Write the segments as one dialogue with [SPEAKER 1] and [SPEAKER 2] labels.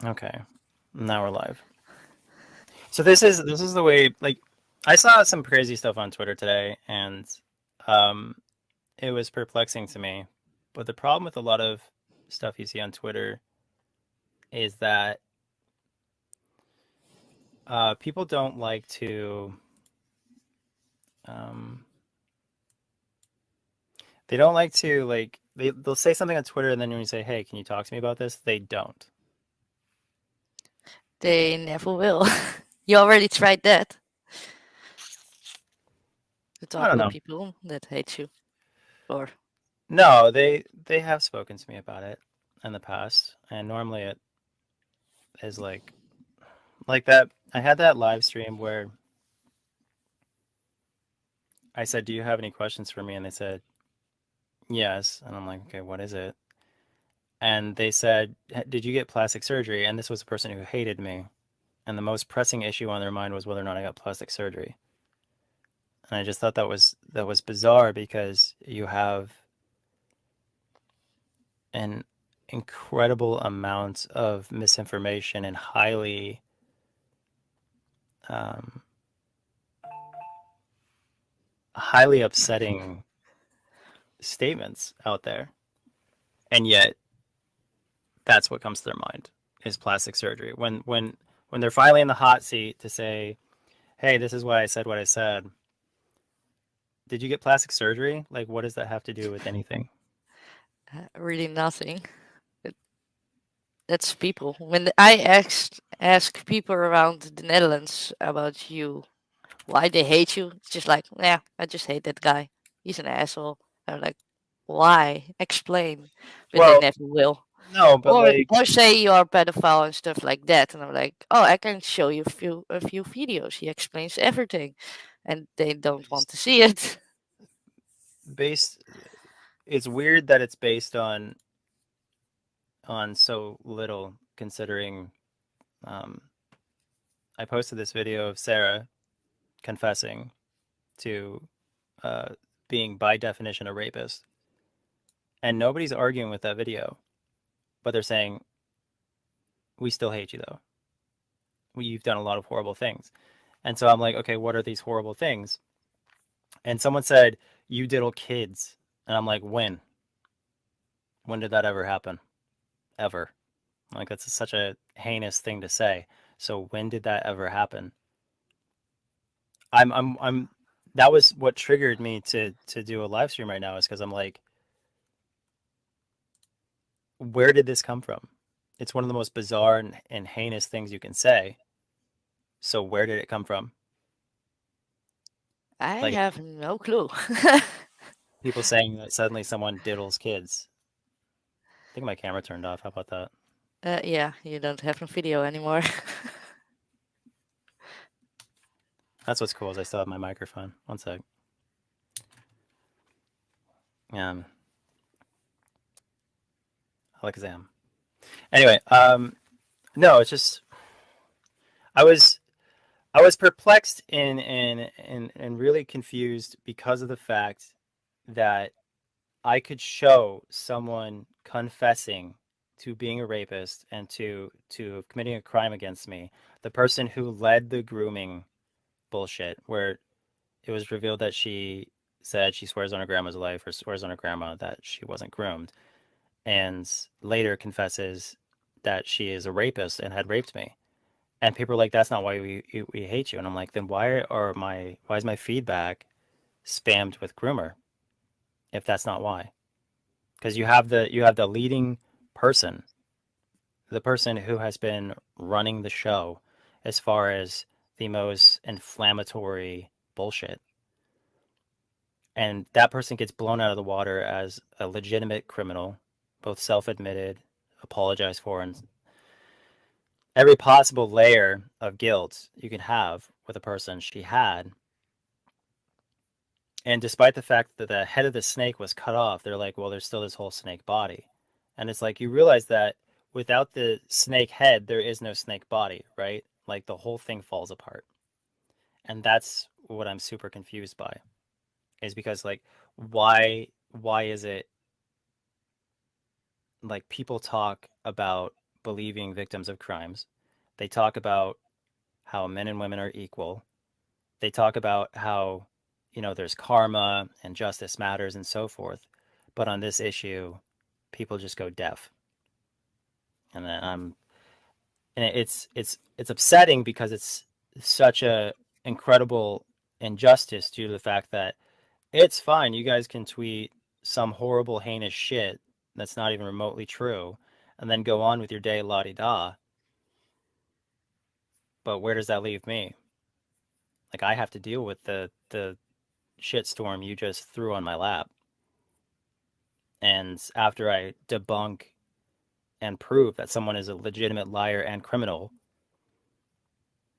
[SPEAKER 1] Okay, now we're live. So this is the way. Like, I saw some crazy stuff on Twitter today, and um, it was perplexing to me. But the problem with a lot of stuff you see on Twitter is that people don't like to. Um, they don't like to they'll say something on Twitter, and then when you say, "Hey, can you talk to me about this?" They don't.
[SPEAKER 2] They never will. You already tried that to
[SPEAKER 1] I
[SPEAKER 2] talk
[SPEAKER 1] don't
[SPEAKER 2] with
[SPEAKER 1] know.
[SPEAKER 2] people that hate you. Or
[SPEAKER 1] No, they have spoken to me about it in the past, and normally it is like that. I had that live stream where I said, "Do you have any questions for me?" And they said, "Yes." And I'm like, "Okay, what is it?" And they said, "Did you get plastic surgery?" And this was a person who hated me, and the most pressing issue on their mind was whether or not I got plastic surgery. And I just thought that was bizarre because you have an incredible amount of misinformation and um, highly upsetting statements out there, and yet that's what comes to their mind is plastic surgery. When they're finally in the hot seat to say, "Hey, this is why I said what I said." Did you get plastic surgery? Like, what does that have to do with anything?
[SPEAKER 2] really nothing. It- That's people. When I ask people around the Netherlands about you, why they hate you, it's just like, yeah, I just hate that guy. He's an asshole. I'm like, why? Explain. But they
[SPEAKER 1] Well,
[SPEAKER 2] never will.
[SPEAKER 1] no, but like,
[SPEAKER 2] Or say you're a pedophile and stuff like that. And I'm like, oh, I can show you a few videos. He explains everything. And they don't want to see it.
[SPEAKER 1] based. It's weird that it's based on so little, considering. Um, I posted this video of Sarah confessing to uh, being by definition a rapist, and nobody's arguing with that video, but they're saying we still hate you though. You've done a lot of horrible things, and so I'm like, okay, what are these horrible things? And someone said you diddle kids, and I'm like, when? When did that ever happen? Ever? Like that's such a heinous thing to say. So when did that ever happen? I'm. That was what triggered me to do a live stream right now. Is because I'm like, where did this come from? It's one of the most bizarre and heinous things you can say. So where did it come from?
[SPEAKER 2] I
[SPEAKER 1] Like
[SPEAKER 2] have no clue.
[SPEAKER 1] people saying that suddenly someone diddles kids. I think my camera turned off. How about that?
[SPEAKER 2] Yeah, you don't have a video anymore.
[SPEAKER 1] That's what's cool is I still have my microphone. One sec. Um, Alexam. Anyway, no, it's just I was I was perplexed and really confused because of the fact that I could show someone confessing to being a rapist and to committing a crime against me, the person who led the grooming bullshit, where it was revealed that she said she swears on her grandma's life or swears on her grandma that she wasn't groomed, and later confesses that she is a rapist and had raped me. And people are like, "That's not why we hate you." And I'm like, "Then why is my feedback spammed with groomer if that's not why?" Because you have the leading person, the person who has been running the show as far as the most inflammatory bullshit, and that person gets blown out of the water as a legitimate criminal, both self-admitted, apologized for, and every possible layer of guilt you can have with a person she had. And despite the fact that the head of the snake was cut off, they're like, well, there's still this whole snake body. And it's like you realize that without the snake head, there is no snake body, right? Like the whole thing falls apart. And that's what I'm super confused by. Is because like why is it like people talk about believing victims of crimes. They talk about how men and women are equal. They talk about how, there's karma and justice matters and so forth. But on this issue, people just go deaf. And then it's upsetting because it's such a incredible injustice due to the fact that it's fine. You guys can tweet some horrible, heinous shit that's not even remotely true, and then go on with your day, la di da. But where does that leave me? Like I have to deal with the shitstorm you just threw on my lap. And after I debunk and prove that someone is a legitimate liar and criminal,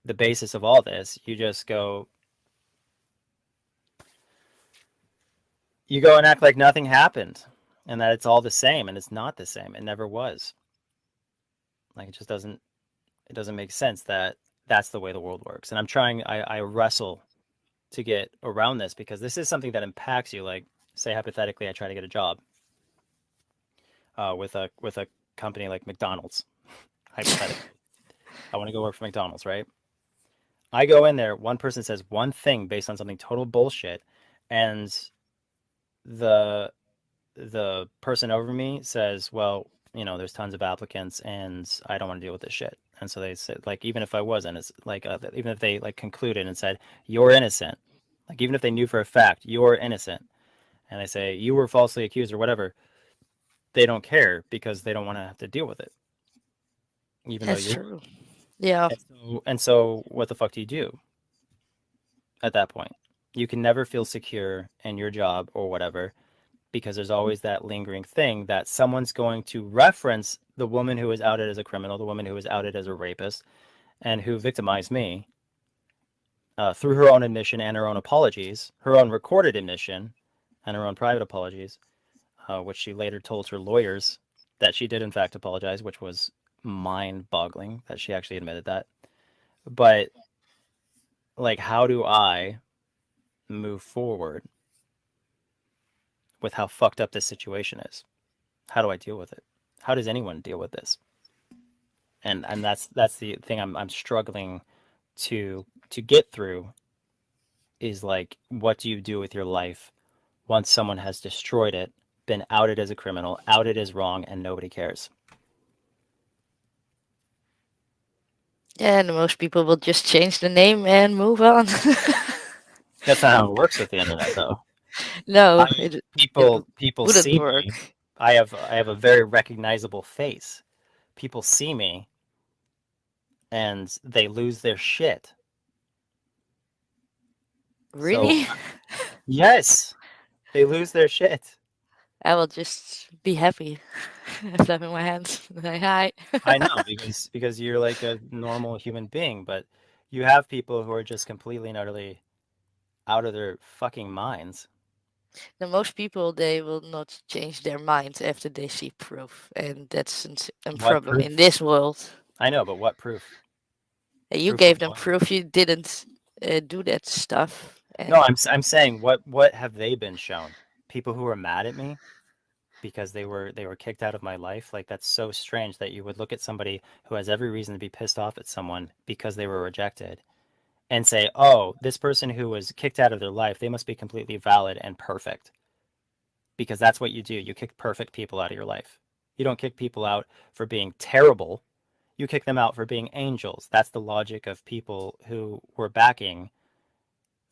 [SPEAKER 1] the basis of all this, you go and act like nothing happened and that it's all the same, and it's not the same. It never was. Like it doesn't make sense that that's the way the world works. And I wrestle to get around this because this is something that impacts you. Like, say hypothetically, I try to get a job with a company like McDonald's. Hypothetically, I want to go work for McDonald's, right? I go in there, one person says one thing based on something total bullshit, and the the person over me says, well, there's tons of applicants and I don't want to deal with this shit. And so they said, like, even if I wasn't, it's like, even if they like concluded and said, you're innocent, like, even if they knew for a fact you're innocent, and they say you were falsely accused or whatever, they don't care because they don't want to have to deal with it, even though
[SPEAKER 2] That's
[SPEAKER 1] you would.
[SPEAKER 2] true. Yeah.
[SPEAKER 1] And so what the fuck do you do at that point? You can never feel secure in your job or whatever because there's always that lingering thing that someone's going to reference the woman who was outed as a criminal, the woman who was outed as a rapist, and who victimized me through her own admission and her own apologies, her own recorded admission and her own private apologies, which she later told her lawyers that she did in fact apologize, which was mind-boggling that she actually admitted that. But like, how do I move forward with how fucked up this situation is? How do I deal with it? How does anyone deal with this? And that's the thing I'm struggling to get through, is like, what do you do with your life once someone has destroyed it, been outed as a criminal, outed as wrong, and nobody cares?
[SPEAKER 2] Yeah, and most people will just change the name and move on.
[SPEAKER 1] That's not how it works with the internet, though.
[SPEAKER 2] No,
[SPEAKER 1] I
[SPEAKER 2] it
[SPEAKER 1] people
[SPEAKER 2] wouldn't
[SPEAKER 1] see me.
[SPEAKER 2] work.
[SPEAKER 1] I have a very recognizable face. People see me and they lose their shit. So
[SPEAKER 2] Really?
[SPEAKER 1] yes, they lose their shit.
[SPEAKER 2] I will just be happy. Flapping my hands. Like, hi.
[SPEAKER 1] I know, because you're like a normal human being, but you have people who are just completely and utterly out of their fucking minds.
[SPEAKER 2] Now, most people, they will not change their mind after they see proof. And that's a
[SPEAKER 1] What
[SPEAKER 2] problem
[SPEAKER 1] proof?
[SPEAKER 2] in this world.
[SPEAKER 1] I know, but what proof?
[SPEAKER 2] You
[SPEAKER 1] Proof of
[SPEAKER 2] gave them
[SPEAKER 1] what?
[SPEAKER 2] proof you didn't do that stuff.
[SPEAKER 1] No,
[SPEAKER 2] And
[SPEAKER 1] I'm saying, what have they been shown? People who are mad at me because they were kicked out of my life. Like, that's so strange that you would look at somebody who has every reason to be pissed off at someone because they were rejected and say, "Oh, this person who was kicked out of their life, they must be completely valid and perfect." Because that's what you do. You kick perfect people out of your life. You don't kick people out for being terrible. You kick them out for being angels. That's the logic of people who were backing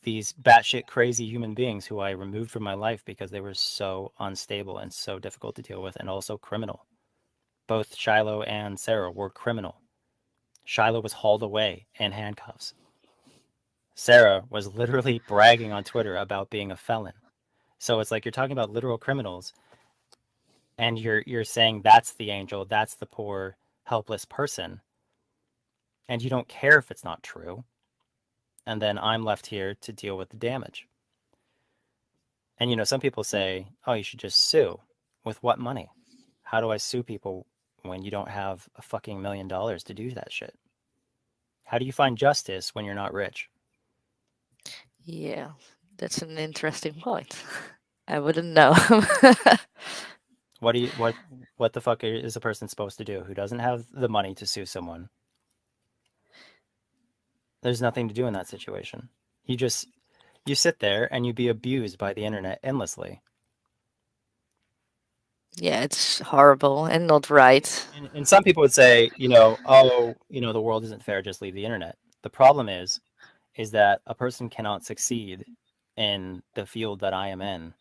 [SPEAKER 1] these batshit crazy human beings who I removed from my life because they were so unstable and so difficult to deal with, and also criminal. Both Shiloh and Sarah were criminal. Shiloh was hauled away in handcuffs. Sarah was literally bragging on Twitter about being a felon. So it's like you're talking about literal criminals, and you're saying that's the angel, that's the poor, helpless person, and you don't care if it's not true. And then I'm left here to deal with the damage. And some people say, "Oh, you should just sue." With what money? How do I sue people when you don't have a fucking $1 million to do that shit? How do you find justice when you're not rich?
[SPEAKER 2] yeah, that's an interesting point. I wouldn't know.
[SPEAKER 1] What the fuck is a person supposed to do who doesn't have the money to sue someone? There's nothing to do in that situation. You just you sit there and you be abused by the internet endlessly.
[SPEAKER 2] Yeah, it's horrible and not right.
[SPEAKER 1] And some people would say, oh, the world isn't fair, just leave the internet. The problem is that a person cannot succeed in the field that I am in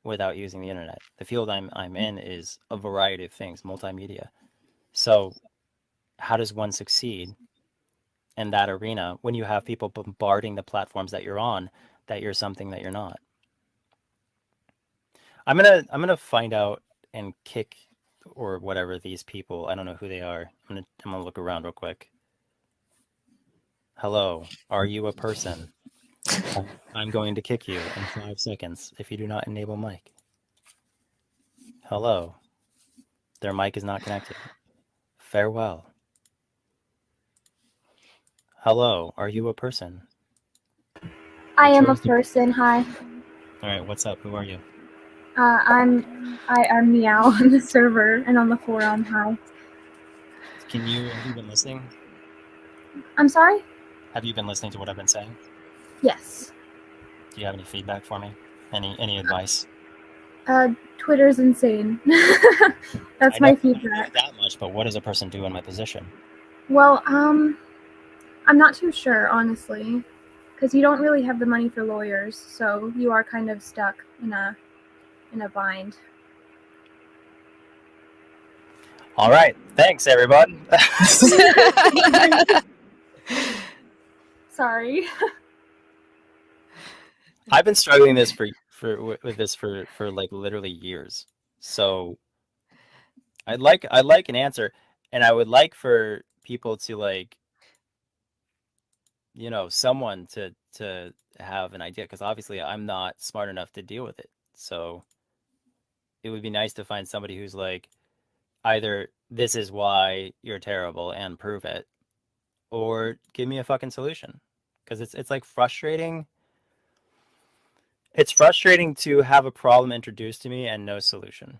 [SPEAKER 1] without using the internet. The field I'm in is a variety of things, multimedia. So how does one succeed in that arena when you have people bombarding the platforms that you're on that you're something that you're not? I'm gonna find out and kick or whatever these people. I don't know who they are. I'm gonna look around real quick. Hello, are you a person? I'm going to kick you in 5 seconds if you do not enable mic. Hello, their mic is not connected. Farewell. Hello, are you a person?
[SPEAKER 3] I
[SPEAKER 1] You
[SPEAKER 3] am a
[SPEAKER 1] chose to.
[SPEAKER 3] person. Hi.
[SPEAKER 1] All right, what's up? Who are you?
[SPEAKER 3] I'm Meow on the server and on the forum. Hi.
[SPEAKER 1] Have you been listening?
[SPEAKER 3] I'm sorry.
[SPEAKER 1] Have you been listening to what I've been saying?
[SPEAKER 3] Yes.
[SPEAKER 1] Do you have any feedback for me? Any advice?
[SPEAKER 3] Twitter's insane.
[SPEAKER 1] I
[SPEAKER 3] That's
[SPEAKER 1] know
[SPEAKER 3] my
[SPEAKER 1] I know
[SPEAKER 3] feedback.
[SPEAKER 1] that much, but what does a person do in my position?
[SPEAKER 3] Well, I'm not too sure, honestly, because you don't really have the money for lawyers, so you are kind of stuck in a bind.
[SPEAKER 1] All right, thanks everybody.
[SPEAKER 3] Sorry.
[SPEAKER 1] I've been struggling this with this for like literally years. So I'd like an answer, and I would like for people to like, someone to have an idea, because obviously I'm not smart enough to deal with it. So it would be nice to find somebody who's like, either this is why you're terrible and prove it, or give me a fucking solution. Because it's like frustrating. It's frustrating to have a problem introduced to me and no solution.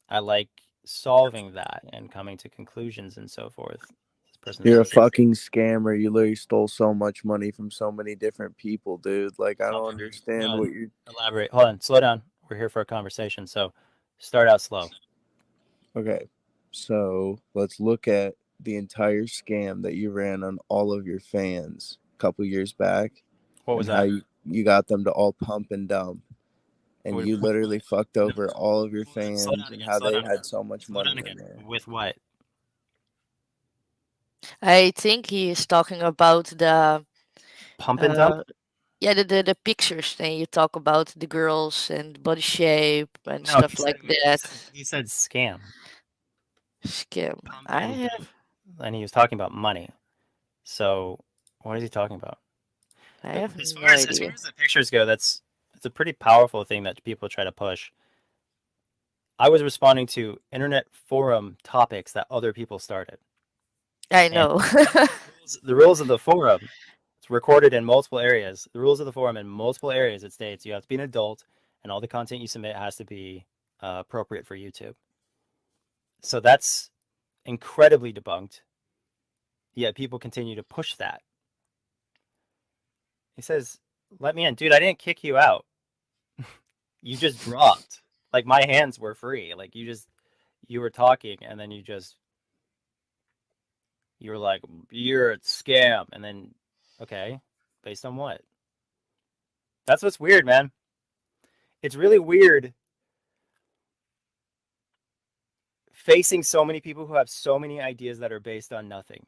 [SPEAKER 1] I like solving that and coming to conclusions and so forth. This person's
[SPEAKER 4] You're a
[SPEAKER 1] so
[SPEAKER 4] fucking scammer. You literally stole so much money from so many different people, dude. Like, I don't
[SPEAKER 1] elaborate.
[SPEAKER 4] understand
[SPEAKER 1] No,
[SPEAKER 4] what you.
[SPEAKER 1] elaborate. Hold on, slow down. We're here for a conversation, so start out slow.
[SPEAKER 4] Okay, so let's look at the entire scam that you ran on all of your fans a couple years back,
[SPEAKER 1] What was
[SPEAKER 4] and how
[SPEAKER 1] that?
[SPEAKER 4] you got them to all pump and dump, and you literally fucked
[SPEAKER 1] No,
[SPEAKER 4] over all of your
[SPEAKER 1] hold on, slow
[SPEAKER 4] fans
[SPEAKER 1] down
[SPEAKER 4] and
[SPEAKER 1] again.
[SPEAKER 4] how
[SPEAKER 1] Slow
[SPEAKER 4] they
[SPEAKER 1] down again.
[SPEAKER 4] had so much
[SPEAKER 1] Slow down
[SPEAKER 4] money
[SPEAKER 1] again.
[SPEAKER 4] in there.
[SPEAKER 1] With what?
[SPEAKER 2] I think he is talking about the
[SPEAKER 1] Pump and dump?
[SPEAKER 2] uh yeah, the pictures, and you talk about the girls and body shape and
[SPEAKER 1] No,
[SPEAKER 2] stuff like that.
[SPEAKER 1] he said scam.
[SPEAKER 2] Scam.
[SPEAKER 1] Pump
[SPEAKER 2] I
[SPEAKER 1] and dump.
[SPEAKER 2] have
[SPEAKER 1] And he was talking about money. So what is he talking about?
[SPEAKER 2] I have
[SPEAKER 1] As far
[SPEAKER 2] no
[SPEAKER 1] as
[SPEAKER 2] idea.
[SPEAKER 1] the pictures go, it's a pretty powerful thing that people try to push. I was responding to internet forum topics that other people started.
[SPEAKER 2] I
[SPEAKER 1] And
[SPEAKER 2] know.
[SPEAKER 1] the rules of the forum, it's recorded in multiple areas. The rules of the forum in multiple areas, it states you have to be an adult and all the content you submit has to be appropriate for YouTube. So that's incredibly debunked. Yet people continue to push that. He says, "Let me in, dude. I didn't kick you out. You just dropped. Like my hands were free. Like you were talking, and then you were like, you're a scam, and then okay, based on what? That's what's weird, man. It's really weird facing so many people who have so many ideas that are based on nothing.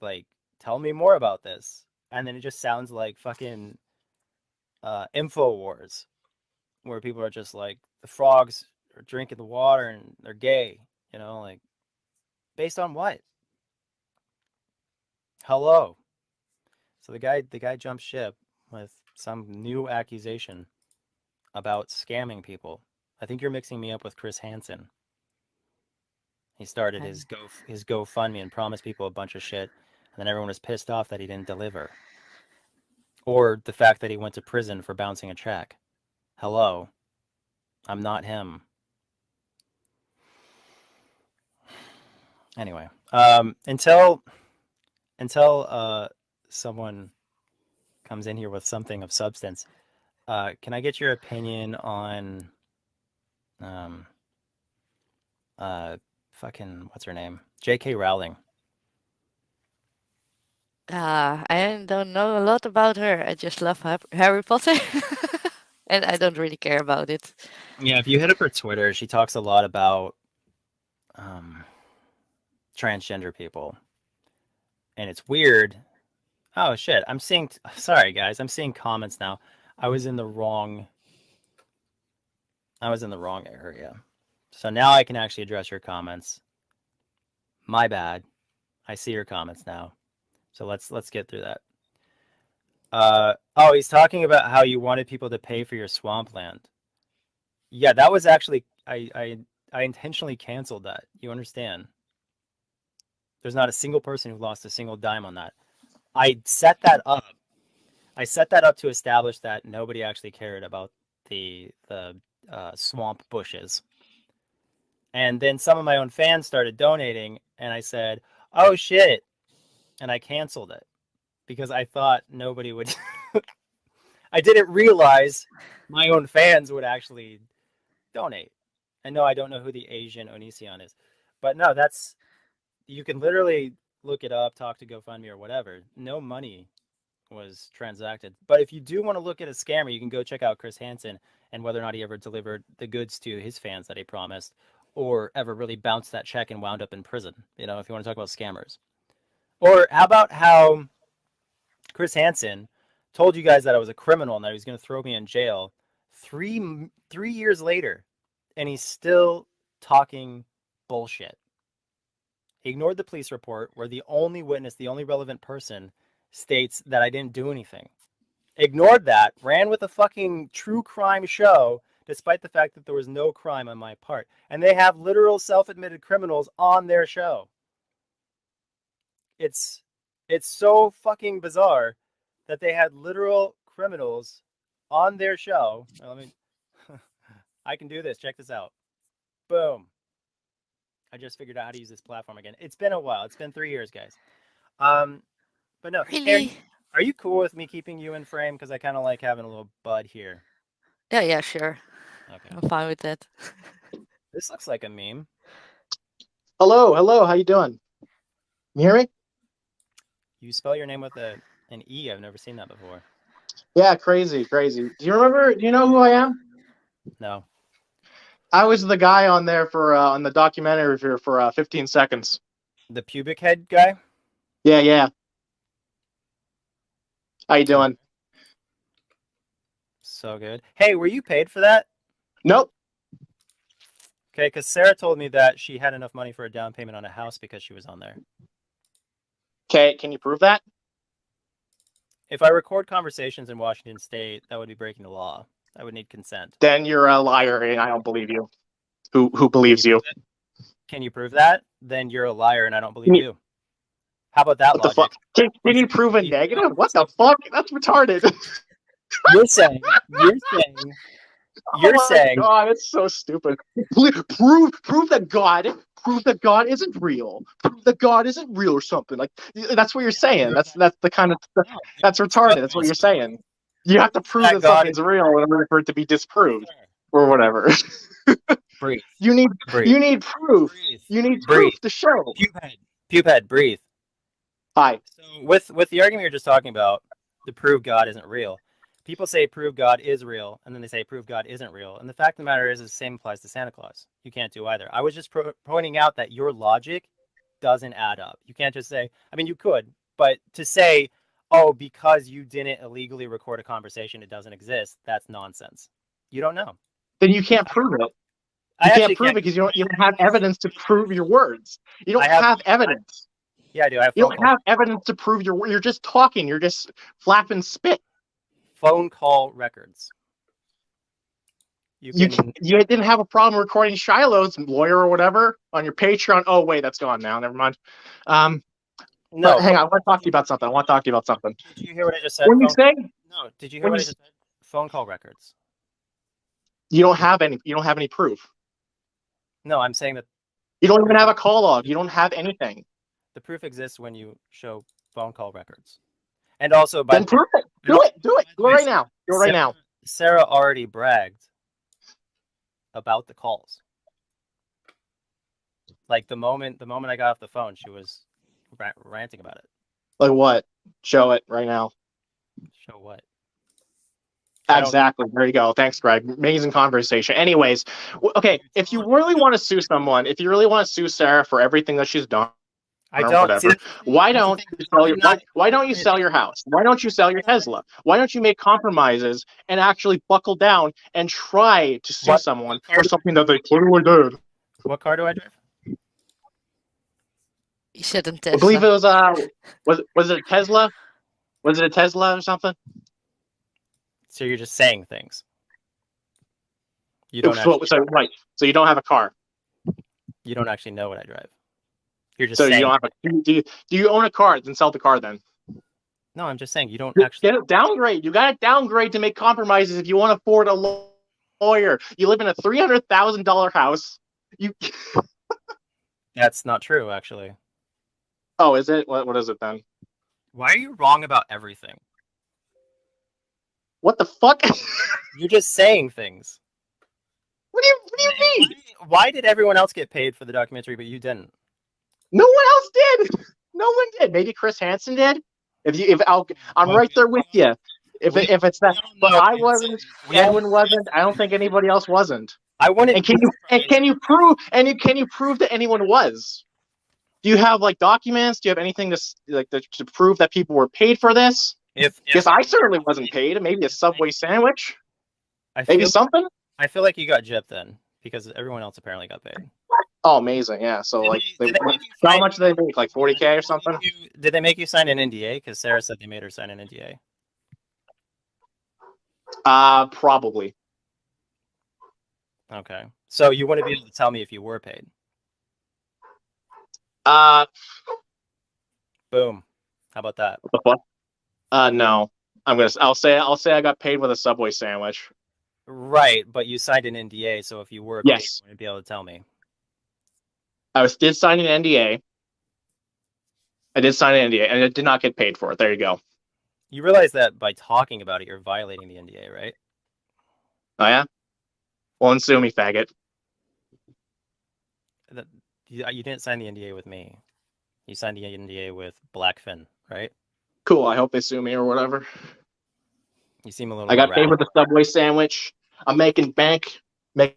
[SPEAKER 1] Like, tell me more about this, and then it just sounds like fucking info wars, where people are just like the frogs are drinking the water and they're gay. Like based on what? Hello. So the guy jumped ship with some new accusation about scamming people. I think you're mixing me up with Chris Hansen. He started
[SPEAKER 2] I-
[SPEAKER 1] his GoFundMe and promised people a bunch of shit, and then everyone was pissed off that he didn't deliver, or the fact that he went to prison for bouncing a check. Hello. I'm not him. Anyway, until someone comes in here with something of substance, can I get your opinion on fucking what's her name? J.K. Rowling.
[SPEAKER 2] I don't know a lot about her. I just love Harry Potter, and I don't really care about it.
[SPEAKER 1] Yeah, if you hit up her Twitter, she talks a lot about transgender people, and it's weird. Oh shit! I'm seeing. Sorry guys, I'm seeing comments now. I was in the wrong area. So now I can actually address your comments. My bad. I see your comments now. So let's get through that. Oh, he's talking about how you wanted people to pay for your swampland. Yeah, that was actually I intentionally canceled that. You understand? There's not a single person who lost a single dime on that. I set that up. I set that up to establish that nobody actually cared about the swamp bushes. And then some of my own fans started donating, and I said, "Oh shit," and I canceled it because I thought nobody would. I didn't realize my own fans would actually donate. And no, I don't know who the Asian Onision is, but no, that's you can literally look it up, talk to GoFundMe or whatever. No money was transacted. But if you do want to look at a scammer, you can go check out Chris Hansen and whether or not he ever delivered the goods to his fans that he promised, or ever really bounced that check and wound up in prison. You know, if you want to talk about scammers. Or how about how Chris Hansen told you guys that I was a criminal and that he was going to throw me in jail 3 years later, and he's still talking bullshit. He ignored the police report where the only witness, the only relevant person, states that I didn't do anything. Ignored that, ran with a fucking true crime show, despite the fact that there was no crime on my part. And they have literal self-admitted criminals on their show. It's so fucking bizarre that they had literal criminals on their show. I can do this. Check this out. Boom. I just figured out how to use this platform again. It's been a while. It's been 3 years, guys. But no.
[SPEAKER 2] Really?
[SPEAKER 1] Hey, are you cool with me keeping you in frame? Because I kind of like having a little bud here.
[SPEAKER 2] Yeah, sure.
[SPEAKER 1] Okay.
[SPEAKER 2] I'm fine with that.
[SPEAKER 1] This looks like a meme.
[SPEAKER 5] Hello, how you doing? You hear me?
[SPEAKER 1] You spell your name with an E. I've never seen that before.
[SPEAKER 5] Yeah, crazy. Do you know who I am?
[SPEAKER 1] No.
[SPEAKER 5] I was the guy on there for on the documentary for 15 seconds.
[SPEAKER 1] The pubic head guy?
[SPEAKER 5] Yeah. How you doing?
[SPEAKER 1] So good. Hey, were you paid for that?
[SPEAKER 5] Nope.
[SPEAKER 1] Okay, because Sarah told me that she had enough money for a down payment on a house because she was on there.
[SPEAKER 5] Okay, can you prove that?
[SPEAKER 1] If I record conversations in Washington State, that would be breaking the law. I would need consent.
[SPEAKER 5] Then you're a liar, and I don't believe you. Who believes you?
[SPEAKER 1] Can you prove that? Then you're a liar, and I don't believe you. How about that
[SPEAKER 5] What the
[SPEAKER 1] logic?
[SPEAKER 5] fuck? Can you prove a negative? What the fuck? That's retarded.
[SPEAKER 1] You're saying.
[SPEAKER 5] Oh my God, it's so stupid. Prove that God isn't real. Prove that God isn't real or something. Like that's what you're saying. That's the kind of that's retarded. That's what you're saying. You have to prove that something's real in order for it to be disproved or whatever.
[SPEAKER 1] Breathe.
[SPEAKER 5] You need proof.
[SPEAKER 1] Breathe.
[SPEAKER 5] You need proof to show.
[SPEAKER 1] Pubehead, breathe.
[SPEAKER 5] Hi.
[SPEAKER 1] So with the argument you're just talking about, to prove God isn't real, people say prove God is real, and then they say prove God isn't real. And the fact of the matter is the same applies to Santa Claus. You can't do either. I was just pointing out that your logic doesn't add up. You can't just say, I mean, you could, but to say, oh, because you didn't illegally record a conversation, it doesn't exist, that's nonsense. You don't know.
[SPEAKER 5] Then you can't prove it. You can't prove it because you don't have evidence to prove your words. You don't have evidence.
[SPEAKER 1] Yeah, I do.
[SPEAKER 5] You don't have evidence to prove you're just talking. You're just flapping spit.
[SPEAKER 1] Phone call records. You
[SPEAKER 5] didn't have a problem recording Shiloh's lawyer or whatever on your Patreon. Oh wait, that's gone now. Never mind. No, hang on. I want to talk to you about something.
[SPEAKER 1] Did you hear what I just said?
[SPEAKER 5] What did you say?
[SPEAKER 1] No. Did you hear what I just said? Phone call records.
[SPEAKER 5] You don't have any. You don't have any proof.
[SPEAKER 1] No, I'm saying that
[SPEAKER 5] You don't even have a call log. You don't have anything.
[SPEAKER 1] the proof exists when you show phone call records. And also, by
[SPEAKER 5] Then prove it. Do it. Do it. Do it right now. Do it right now.
[SPEAKER 1] Sarah already bragged about the calls. Like the moment I got off the phone, she was ranting about it.
[SPEAKER 5] Like what? Show it right now.
[SPEAKER 1] Show what?
[SPEAKER 5] Exactly. There you go. Thanks, Greg. Amazing conversation. Anyways, okay. If you really want to sue someone, if you really want to sue Sarah for everything that she's done,
[SPEAKER 1] I
[SPEAKER 5] or
[SPEAKER 1] don't.
[SPEAKER 5] whatever, why don't you sell your why don't you sell your house? Why don't you sell your Tesla? Why don't you make compromises and actually buckle down and try to sue someone for something that they clearly did?
[SPEAKER 1] What car do I drive?
[SPEAKER 2] He said in
[SPEAKER 5] I
[SPEAKER 2] Tesla.
[SPEAKER 5] believe it was was it a Tesla? Was it a Tesla or something?
[SPEAKER 1] So you're just saying things. You don't
[SPEAKER 5] So you don't have a car.
[SPEAKER 1] You don't actually know what I drive. You're just
[SPEAKER 5] So
[SPEAKER 1] saying.
[SPEAKER 5] you don't have a. Do you own a car? Then sell the car then.
[SPEAKER 1] No, I'm just saying you don't actually.
[SPEAKER 5] Get a downgrade. You got to downgrade to make compromises if you want to afford a lawyer. You live in a $300,000 house. You.
[SPEAKER 1] That's not true, actually.
[SPEAKER 5] Oh, is it? What is it then?
[SPEAKER 1] Why are you wrong about everything?
[SPEAKER 5] What the fuck?
[SPEAKER 1] You're just saying things.
[SPEAKER 5] What do you mean?
[SPEAKER 1] Why did everyone else get paid for the documentary, but you didn't?
[SPEAKER 5] No one else did. No one did. Maybe Chris Hansen did. I'm right there with you. If it's that, but I wasn't. Edwin wasn't. I don't think anybody else wasn't.
[SPEAKER 1] I wanted.
[SPEAKER 5] And can you prove that anyone was? Do you have like documents? Do you have anything to prove that people were paid for this? Because I certainly wasn't paid. Maybe a Subway sandwich. Maybe something.
[SPEAKER 1] I feel like you got gypped then, because everyone else apparently got paid.
[SPEAKER 5] Oh, amazing! Yeah. So how much did they make? Like 40K or something?
[SPEAKER 1] Did they make you sign an NDA? Because Sarah said they made her sign an NDA.
[SPEAKER 5] Probably.
[SPEAKER 1] Okay. So you wouldn't be able to tell me if you were paid. Boom. How about that?
[SPEAKER 5] What the fuck? No. I'll say I got paid with a Subway sandwich.
[SPEAKER 1] Right, but you signed an NDA, so if you were paid, you wouldn't be able to tell me.
[SPEAKER 5] Did sign an NDA. I did sign an NDA, and I did not get paid for it. There you go.
[SPEAKER 1] You realize that by talking about it, you're violating the NDA, right?
[SPEAKER 5] Oh yeah. Well, and sue me, faggot.
[SPEAKER 1] You didn't sign the NDA with me. You signed the NDA with Blackfin, right?
[SPEAKER 5] Cool. I hope they sue me or whatever.
[SPEAKER 1] You seem a little.
[SPEAKER 5] I got paid with a Subway sandwich. I'm making bank, making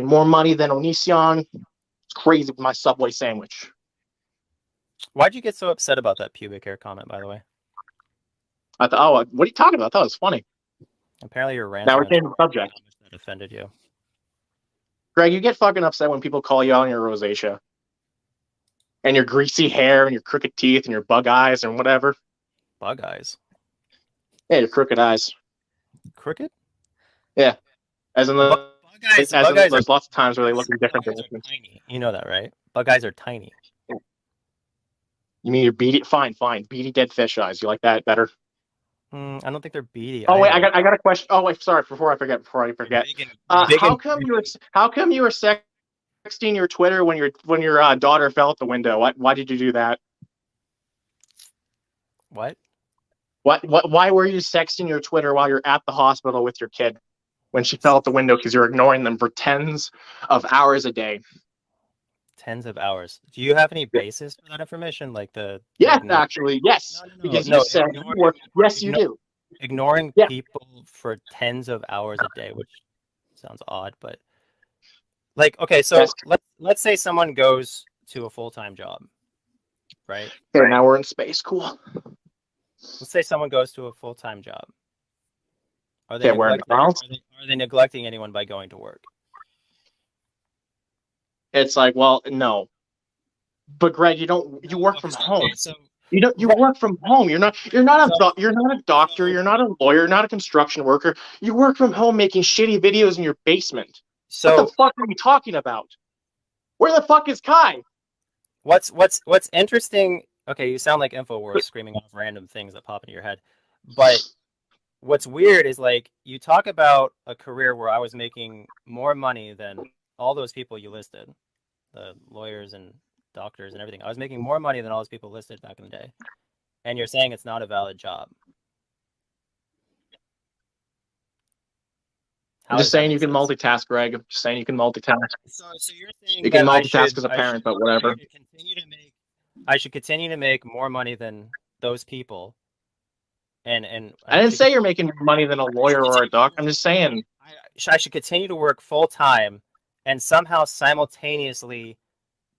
[SPEAKER 5] more money than Onision. It's crazy with my Subway sandwich.
[SPEAKER 1] Why'd you get so upset about that pubic hair comment, by the way?
[SPEAKER 5] I thought, what are you talking about? I thought it was funny.
[SPEAKER 1] Apparently you're ranting.
[SPEAKER 5] Now we're changing the subject.
[SPEAKER 1] That offended you.
[SPEAKER 5] Greg, you get fucking upset when people call you out on your rosacea. And your greasy hair and your crooked teeth and your bug eyes and whatever.
[SPEAKER 1] Bug eyes?
[SPEAKER 5] Yeah, your crooked eyes.
[SPEAKER 1] Crooked?
[SPEAKER 5] Yeah. As in the
[SPEAKER 1] bug eyes
[SPEAKER 5] there's lots of times where they look in different
[SPEAKER 1] directions. You know that, right? Bug eyes are tiny.
[SPEAKER 5] You mean your beady? Fine. Beady dead fish eyes. You like that better?
[SPEAKER 1] I don't think they're beady.
[SPEAKER 5] Oh wait, I got a question. Oh wait, sorry. Before I forget. How come you were sexting your Twitter when your daughter fell out the window? Why did you do that?
[SPEAKER 1] What?
[SPEAKER 5] Why were you sexting your Twitter while you're at the hospital with your kid when she fell out the window because you're ignoring them for tens of hours a day?
[SPEAKER 1] Tens of hours. Do you have any basis for that information? Like the
[SPEAKER 5] yes, actually, yes. No. Because you said yes, you do.
[SPEAKER 1] Ignoring people for tens of hours a day, which sounds odd, but like okay, so let's say someone goes to a full-time job, right?
[SPEAKER 5] Okay, now we're in space. Cool.
[SPEAKER 1] Let's say someone goes to a full-time job. Are they neglecting anyone by going to work?
[SPEAKER 5] It's like, well, no. But Greg, you work from home. You work from home. You're not a doctor, you're not a lawyer, you're not a construction worker. You work from home making shitty videos in your basement. So what the fuck are you talking about? Where the fuck is Kai?
[SPEAKER 1] What's interesting? Okay, you sound like InfoWars screaming off random things that pop into your head. But what's weird is like you talk about a career where I was making more money than all those people you listed, the lawyers and doctors and everything. I was making more money than all those people listed back in the day, and you're saying it's not a valid job.
[SPEAKER 5] I'm just saying you can multitask, Greg. I'm just saying you can multitask.
[SPEAKER 1] So you're saying
[SPEAKER 5] you can multitask as a parent, but whatever.
[SPEAKER 1] I should continue to make more money than those people. And
[SPEAKER 5] I didn't say you're making more money than a lawyer or a doctor. I'm just saying
[SPEAKER 1] I should continue to work full time and somehow simultaneously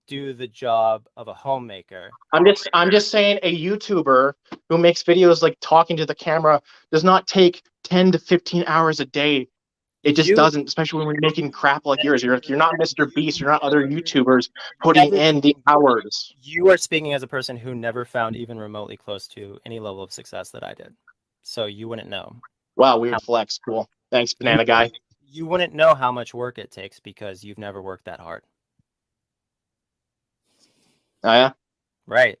[SPEAKER 1] do the job of a homemaker.
[SPEAKER 5] I'm just saying a YouTuber who makes videos like talking to the camera does not take 10 to 15 hours a day. It just doesn't, especially when we're making crap like yours. You're not Mr. Beast. You're not other YouTubers putting in the hours.
[SPEAKER 1] You are speaking as a person who never found even remotely close to any level of success that I did. So you wouldn't know.
[SPEAKER 5] Wow, weird flex. Cool. Thanks, Banana Guy.
[SPEAKER 1] You wouldn't know how much work it takes because you've never worked that hard.
[SPEAKER 5] Oh, yeah?
[SPEAKER 1] Right.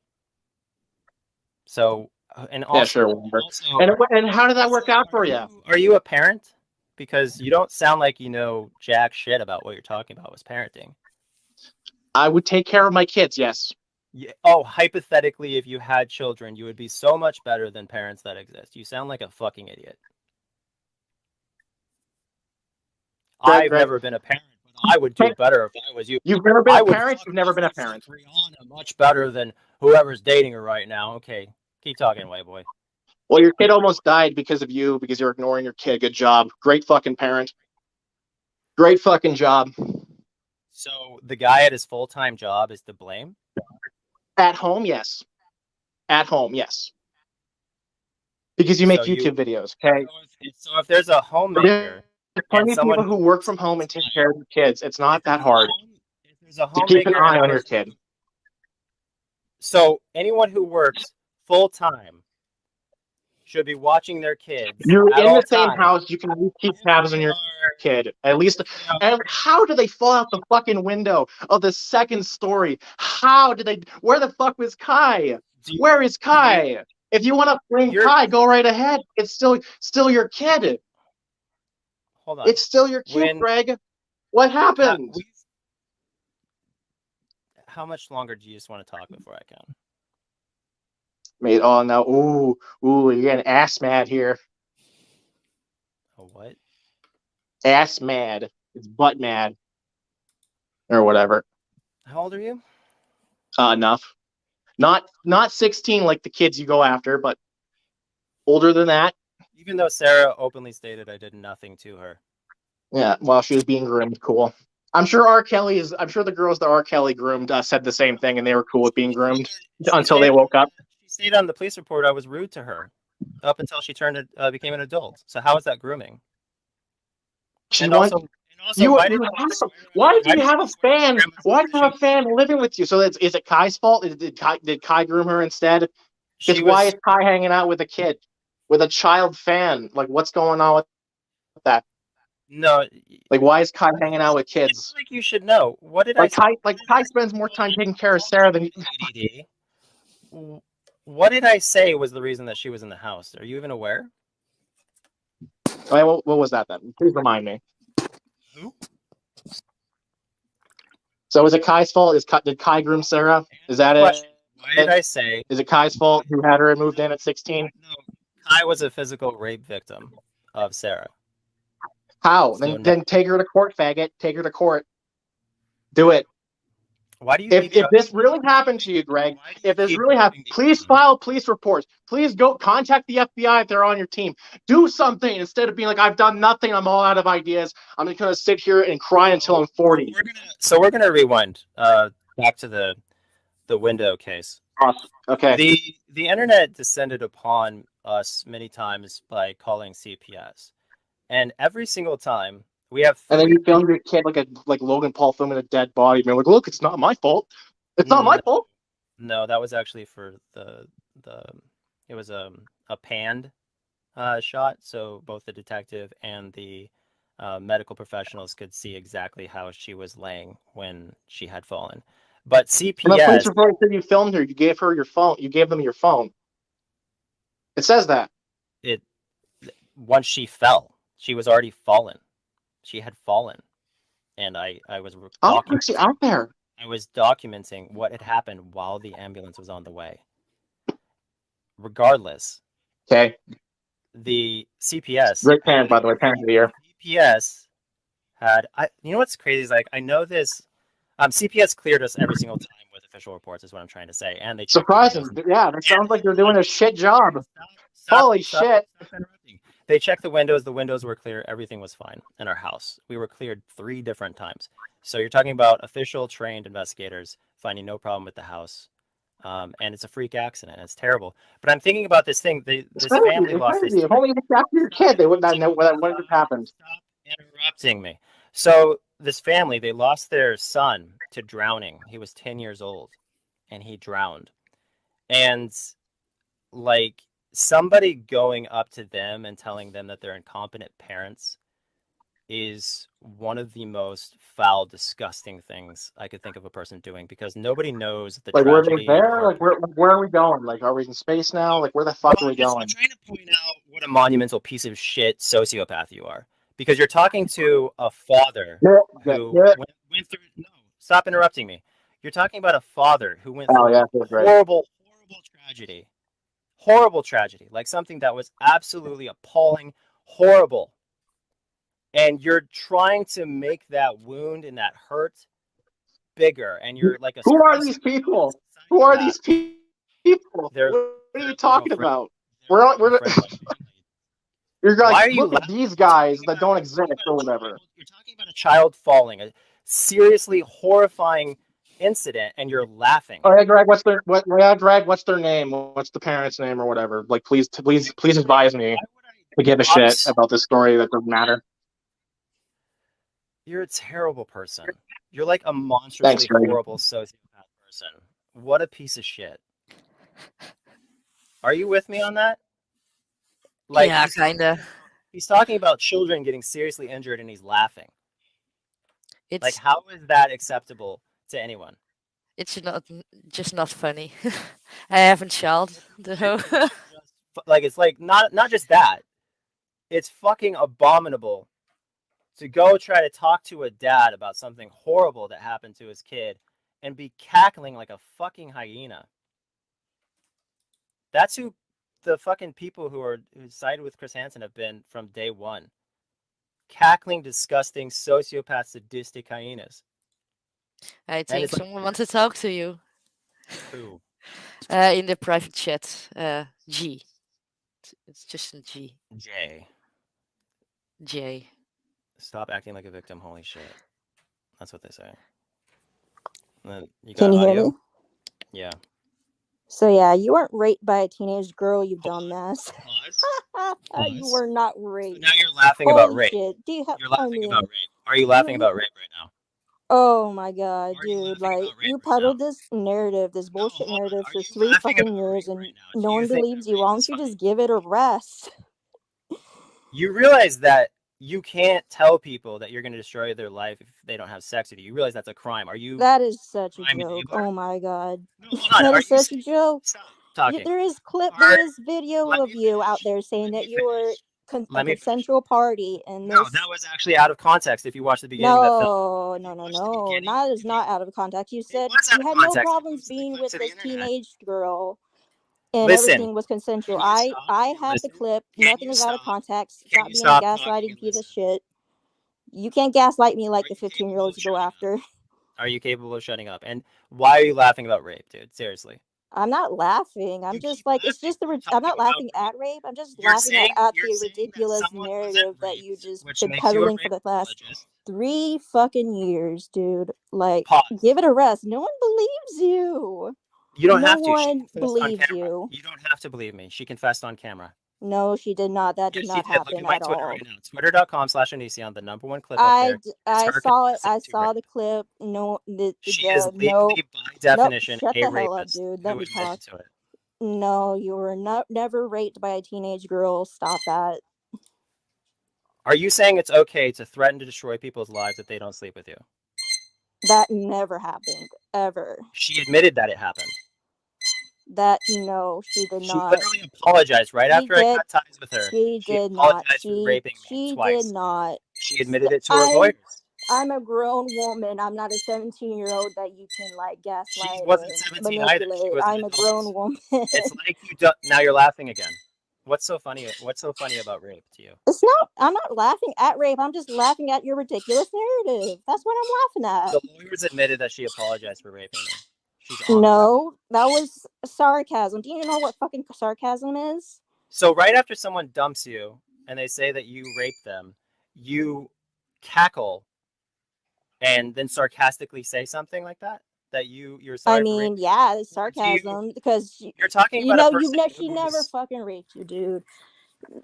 [SPEAKER 1] So, and also...
[SPEAKER 5] Yeah, sure. And how did that work out for you?
[SPEAKER 1] Are you a parent? Because you don't sound like you know jack shit about what you're talking about with parenting.
[SPEAKER 5] I would take care of my kids, yes.
[SPEAKER 1] Yeah. Oh, hypothetically, if you had children, you would be so much better than parents that exist. You sound like a fucking idiot. I've never been a parent, but I would do better if I was you.
[SPEAKER 5] You've never been a parent? You've never been a parent.
[SPEAKER 1] Rihanna much better than whoever's dating her right now. Okay, keep talking, white boy.
[SPEAKER 5] Well, your kid almost died because of you, because you're ignoring your kid. Good job. Great fucking parent. Great fucking job.
[SPEAKER 1] So the guy at his full-time job is to blame?
[SPEAKER 5] At home, yes. At home, yes. Because you make YouTube videos, okay?
[SPEAKER 1] So if there's a homemaker...
[SPEAKER 5] There's plenty of people who work from home and take care of their kids. It's not that hard to keep an eye on your kid.
[SPEAKER 1] So anyone who works full-time should be watching their kids.
[SPEAKER 5] You're in the same house. You can at least keep tabs on your kid. At least. And how do they fall out the fucking window of the second story? How did they? Where the fuck was Kai? Where is Kai? If you want to blame Kai, go right ahead. It's still your kid.
[SPEAKER 1] Hold on.
[SPEAKER 5] It's still your kid, Greg. What happened?
[SPEAKER 1] How much longer do you just want to talk before I count?
[SPEAKER 5] Mate, oh no, ooh, you're getting ass mad here.
[SPEAKER 1] Oh, what?
[SPEAKER 5] Ass mad. It's butt mad. Or whatever.
[SPEAKER 1] How old are you?
[SPEAKER 5] Enough. Not 16 like the kids you go after, but older than that.
[SPEAKER 1] Even though Sarah openly stated I did nothing to her.
[SPEAKER 5] Yeah, well, she was being groomed. Cool. I'm sure the girls that R. Kelly groomed said the same thing, and they were cool with being groomed until they woke up.
[SPEAKER 1] She stated on the police report I was rude to her up until she became an adult. So how is that grooming?
[SPEAKER 5] Why do you have a fan? Why do you have a fan living with you? So is it Kai's fault? Did Kai groom her instead? Because why is Kai hanging out with a kid, with a child fan? Like, what's going on with that?
[SPEAKER 1] No.
[SPEAKER 5] Like, why is Kai hanging out with kids?
[SPEAKER 1] Like, you should know. What did
[SPEAKER 5] Kai spends more time taking care of Sarah than
[SPEAKER 1] you. What did I say was the reason that she was in the house? Are you even aware?
[SPEAKER 5] What was that then? Please remind me.
[SPEAKER 1] Who?
[SPEAKER 5] So is it Kai's fault? Did Kai groom Sarah? Is that it?
[SPEAKER 1] Why did I say?
[SPEAKER 5] Is it Kai's fault who had her moved in at 16?
[SPEAKER 1] No, Kai was a physical rape victim of Sarah.
[SPEAKER 5] How? So then take her to court, faggot. Take her to court. Do it.
[SPEAKER 1] Why do you?
[SPEAKER 5] If this really happened to you, Greg, if this really happened, please file police reports. Please go contact the FBI if they're on your team. Do something instead of being like, I've done nothing. I'm all out of ideas. I'm just gonna sit here and cry until I'm 40.
[SPEAKER 1] We're gonna rewind back to the window case.
[SPEAKER 5] Awesome. Okay.
[SPEAKER 1] The internet descended upon us many times by calling CPS, and every single time. We have
[SPEAKER 5] and then you filmed your kid like Logan Paul filming a dead body. And you're like, look, it's not my fault. It's not my fault.
[SPEAKER 1] No, that was actually for it was a panned shot, so both the detective and the medical professionals could see exactly how she was laying when she had fallen. But CPS.
[SPEAKER 5] And the police report said you filmed her. You gave her your phone. You gave them your phone. It says that.
[SPEAKER 1] once she fell. She was already fallen. She had fallen, and I was
[SPEAKER 5] Oh, what's she out there?
[SPEAKER 1] I was documenting what had happened while the ambulance was on the way. Regardless,
[SPEAKER 5] Okay.
[SPEAKER 1] the CPS.
[SPEAKER 5] Great parent, by the way, parent of the year.
[SPEAKER 1] CPS had. You know what's crazy is like I know this. CPS cleared us every single time with official reports, is what I'm trying to say, and they
[SPEAKER 5] Surprising. Yeah, that sounds like they're doing a shit job. Holy shit.
[SPEAKER 1] Stop interrupting. They checked the windows. The windows were clear. Everything was fine in our house. We were cleared 3 different times. So you're talking about official trained investigators finding no problem with the house. And it's a freak accident. It's terrible. But I'm thinking about this thing. This family lost this.
[SPEAKER 5] If only you looked after your kid, they would not know what would have happened.
[SPEAKER 1] Stop interrupting me. So this family, they lost their son to drowning. He was 10 years old, and he drowned. And like somebody going up to them and telling them that they're incompetent parents is one of the most foul, disgusting things I could think of a person doing, because nobody knows the
[SPEAKER 5] like were
[SPEAKER 1] tragedy.
[SPEAKER 5] they there? Like where are we going? Like are we in space now? Like where the fuck are we going?
[SPEAKER 1] I'm trying to point out what a monumental piece of shit sociopath you are, because you're talking to a father who went through. No, stop interrupting me. You're talking about a father who went through horrible tragedy, like something that was absolutely appalling, horrible. And you're trying to make that wound and that hurt bigger. And you're like a...
[SPEAKER 5] Who are these people? Who are these people? What are you talking about? You're like, look at these guys that don't exist or whatever.
[SPEAKER 1] You're talking about a child falling, a seriously horrifying incident, and you're laughing.
[SPEAKER 5] Oh yeah, Greg, what's their name? What's the parent's name or whatever? Like, please advise me to give a shit about this story that doesn't matter.
[SPEAKER 1] You're a terrible person. You're like a monstrously horrible sociopath person. What a piece of shit. Are you with me on that?
[SPEAKER 2] Like, yeah, kinda.
[SPEAKER 1] He's talking about children getting seriously injured and he's laughing.
[SPEAKER 2] It's
[SPEAKER 1] like, how is that acceptable to anyone?
[SPEAKER 2] It's just not funny. I haven't child.
[SPEAKER 1] Like, it's like not just that. It's fucking abominable to go try to talk to a dad about something horrible that happened to his kid and be cackling like a fucking hyena. That's who the fucking people who sided with Chris Hansen have been from day one. Cackling, disgusting, sociopath, sadistic hyenas.
[SPEAKER 2] I think someone wants to talk to you.
[SPEAKER 1] Who?
[SPEAKER 2] In the private chat. G. It's just a G. J.
[SPEAKER 1] Stop acting like a victim. Holy shit. That's what they say.
[SPEAKER 6] Can you hear me?
[SPEAKER 1] Yeah.
[SPEAKER 6] So yeah, you weren't raped by a teenage girl, you dumbass. You were not raped.
[SPEAKER 1] So now you're laughing about rape.
[SPEAKER 6] Shit.
[SPEAKER 1] You're laughing about rape. Are you laughing about rape right now?
[SPEAKER 6] Oh my god, dude! Like you peddled this narrative, this bullshit narrative for 3 fucking years, and no one believes you. Why don't you just give it a rest?
[SPEAKER 1] You realize that you can't tell people that you're going to destroy their life if they don't have sex with you. You realize that's a crime. Are you?
[SPEAKER 6] That is such a joke. Oh my god.
[SPEAKER 1] No, that
[SPEAKER 6] is such a joke.
[SPEAKER 1] Stop talking.
[SPEAKER 6] There is video of you out there saying that you were a consensual party, and
[SPEAKER 1] no, that was actually out of context. If you watch the beginning of that film.
[SPEAKER 6] No. That is not out of context. You said you had no problems being with this teenage girl. And everything was consensual. I have the clip. Nothing is out of context. Stop being a gaslighting piece of shit. You can't gaslight me like the 15-year-olds you go after.
[SPEAKER 1] Are you capable of shutting up? And why are you laughing about rape, dude? Seriously.
[SPEAKER 6] I'm not laughing. I'm just like, it's just I'm not laughing at rape. I'm just laughing at the ridiculous narrative that you just been peddling for the last 3 fucking years, dude. Like, give it a rest. No one believes you.
[SPEAKER 1] You don't have to.
[SPEAKER 6] No one believes you.
[SPEAKER 1] You don't have to believe me. She confessed on camera.
[SPEAKER 6] No, she did not. That did not happen at all.
[SPEAKER 1] Right now. Twitter.com/Onision, the #1 clip.
[SPEAKER 6] I saw it. I saw the clip. No,
[SPEAKER 1] she is legally, by definition,
[SPEAKER 6] shut
[SPEAKER 1] a
[SPEAKER 6] the hell
[SPEAKER 1] rapist.
[SPEAKER 6] up, dude. Let me talk. No, you were never raped by a teenage girl. Stop that.
[SPEAKER 1] Are you saying it's okay to threaten to destroy people's lives if they don't sleep with you?
[SPEAKER 6] That never happened, ever.
[SPEAKER 1] She admitted that it happened.
[SPEAKER 6] that no, she did not.
[SPEAKER 1] She literally apologized right after I cut ties with her.
[SPEAKER 6] She did not.
[SPEAKER 1] For raping me twice.
[SPEAKER 6] Did not.
[SPEAKER 1] She admitted it to her lawyers.
[SPEAKER 6] I'm a grown woman. I'm not a 17-year-old that you can like gaslight.
[SPEAKER 1] She wasn't 17 either. She was
[SPEAKER 6] I'm a grown woman.
[SPEAKER 1] It's like you don't. Now you're laughing again. What's so funny? What's so funny about rape to you?
[SPEAKER 6] It's not. I'm not laughing at rape. I'm just laughing at your ridiculous narrative. That's what I'm laughing at.
[SPEAKER 1] The lawyers admitted that she apologized for raping me.
[SPEAKER 6] No, that was sarcasm. Do you know what fucking sarcasm is?
[SPEAKER 1] So right after someone dumps you and they say that you raped them, you cackle and then sarcastically say something like that? That you're sorry.
[SPEAKER 6] I mean, yeah, it's sarcasm because
[SPEAKER 1] you're talking about
[SPEAKER 6] she never fucking raped you, dude.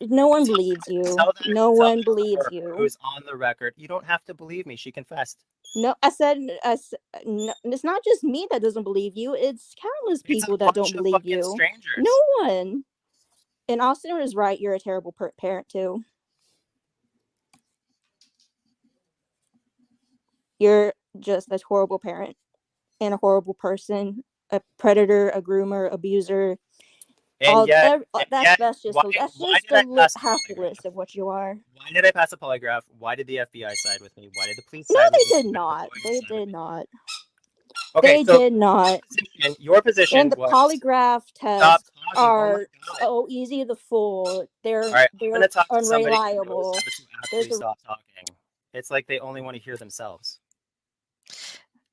[SPEAKER 6] No one believes you. No one believes you.
[SPEAKER 1] Who's on the record? You don't have to believe me. She confessed.
[SPEAKER 6] No, I said no, it's not just me that doesn't believe you. It's countless people that don't believe you.
[SPEAKER 1] Strangers.
[SPEAKER 6] No one. And Austin is right. You're a terrible parent too. You're just a horrible parent and a horrible person, a predator, a groomer, abuser.
[SPEAKER 1] And
[SPEAKER 6] that's just half the list of what you are.
[SPEAKER 1] Why did I pass a polygraph? Why did the FBI side with me? Are the police?
[SPEAKER 6] No, they did not. They did not.
[SPEAKER 1] Okay,
[SPEAKER 6] they did not.
[SPEAKER 1] Your position
[SPEAKER 6] and the polygraph tests are easy to fool. They're unreliable.
[SPEAKER 1] Stop talking. It's like they only want to hear themselves.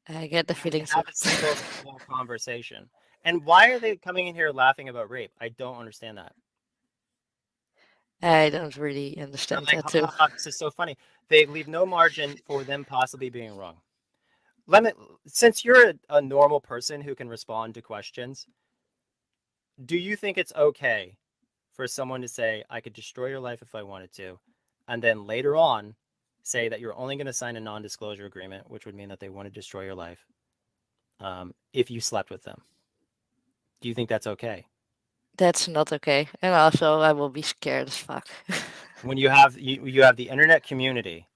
[SPEAKER 2] I get the feeling.
[SPEAKER 1] Have a single conversation. And why are they coming in here laughing about rape? I don't understand that.
[SPEAKER 2] I don't really understand that too.
[SPEAKER 1] This is so funny. They leave no margin for them possibly being wrong. Since you're a normal person who can respond to questions, do you think it's okay for someone to say, I could destroy your life if I wanted to, and then later on say that you're only going to sign a non-disclosure agreement, which would mean that they want to destroy your life if you slept with them? Do you think that's okay?
[SPEAKER 2] That's not okay. And also, I will be scared as fuck.
[SPEAKER 1] When you have the internet community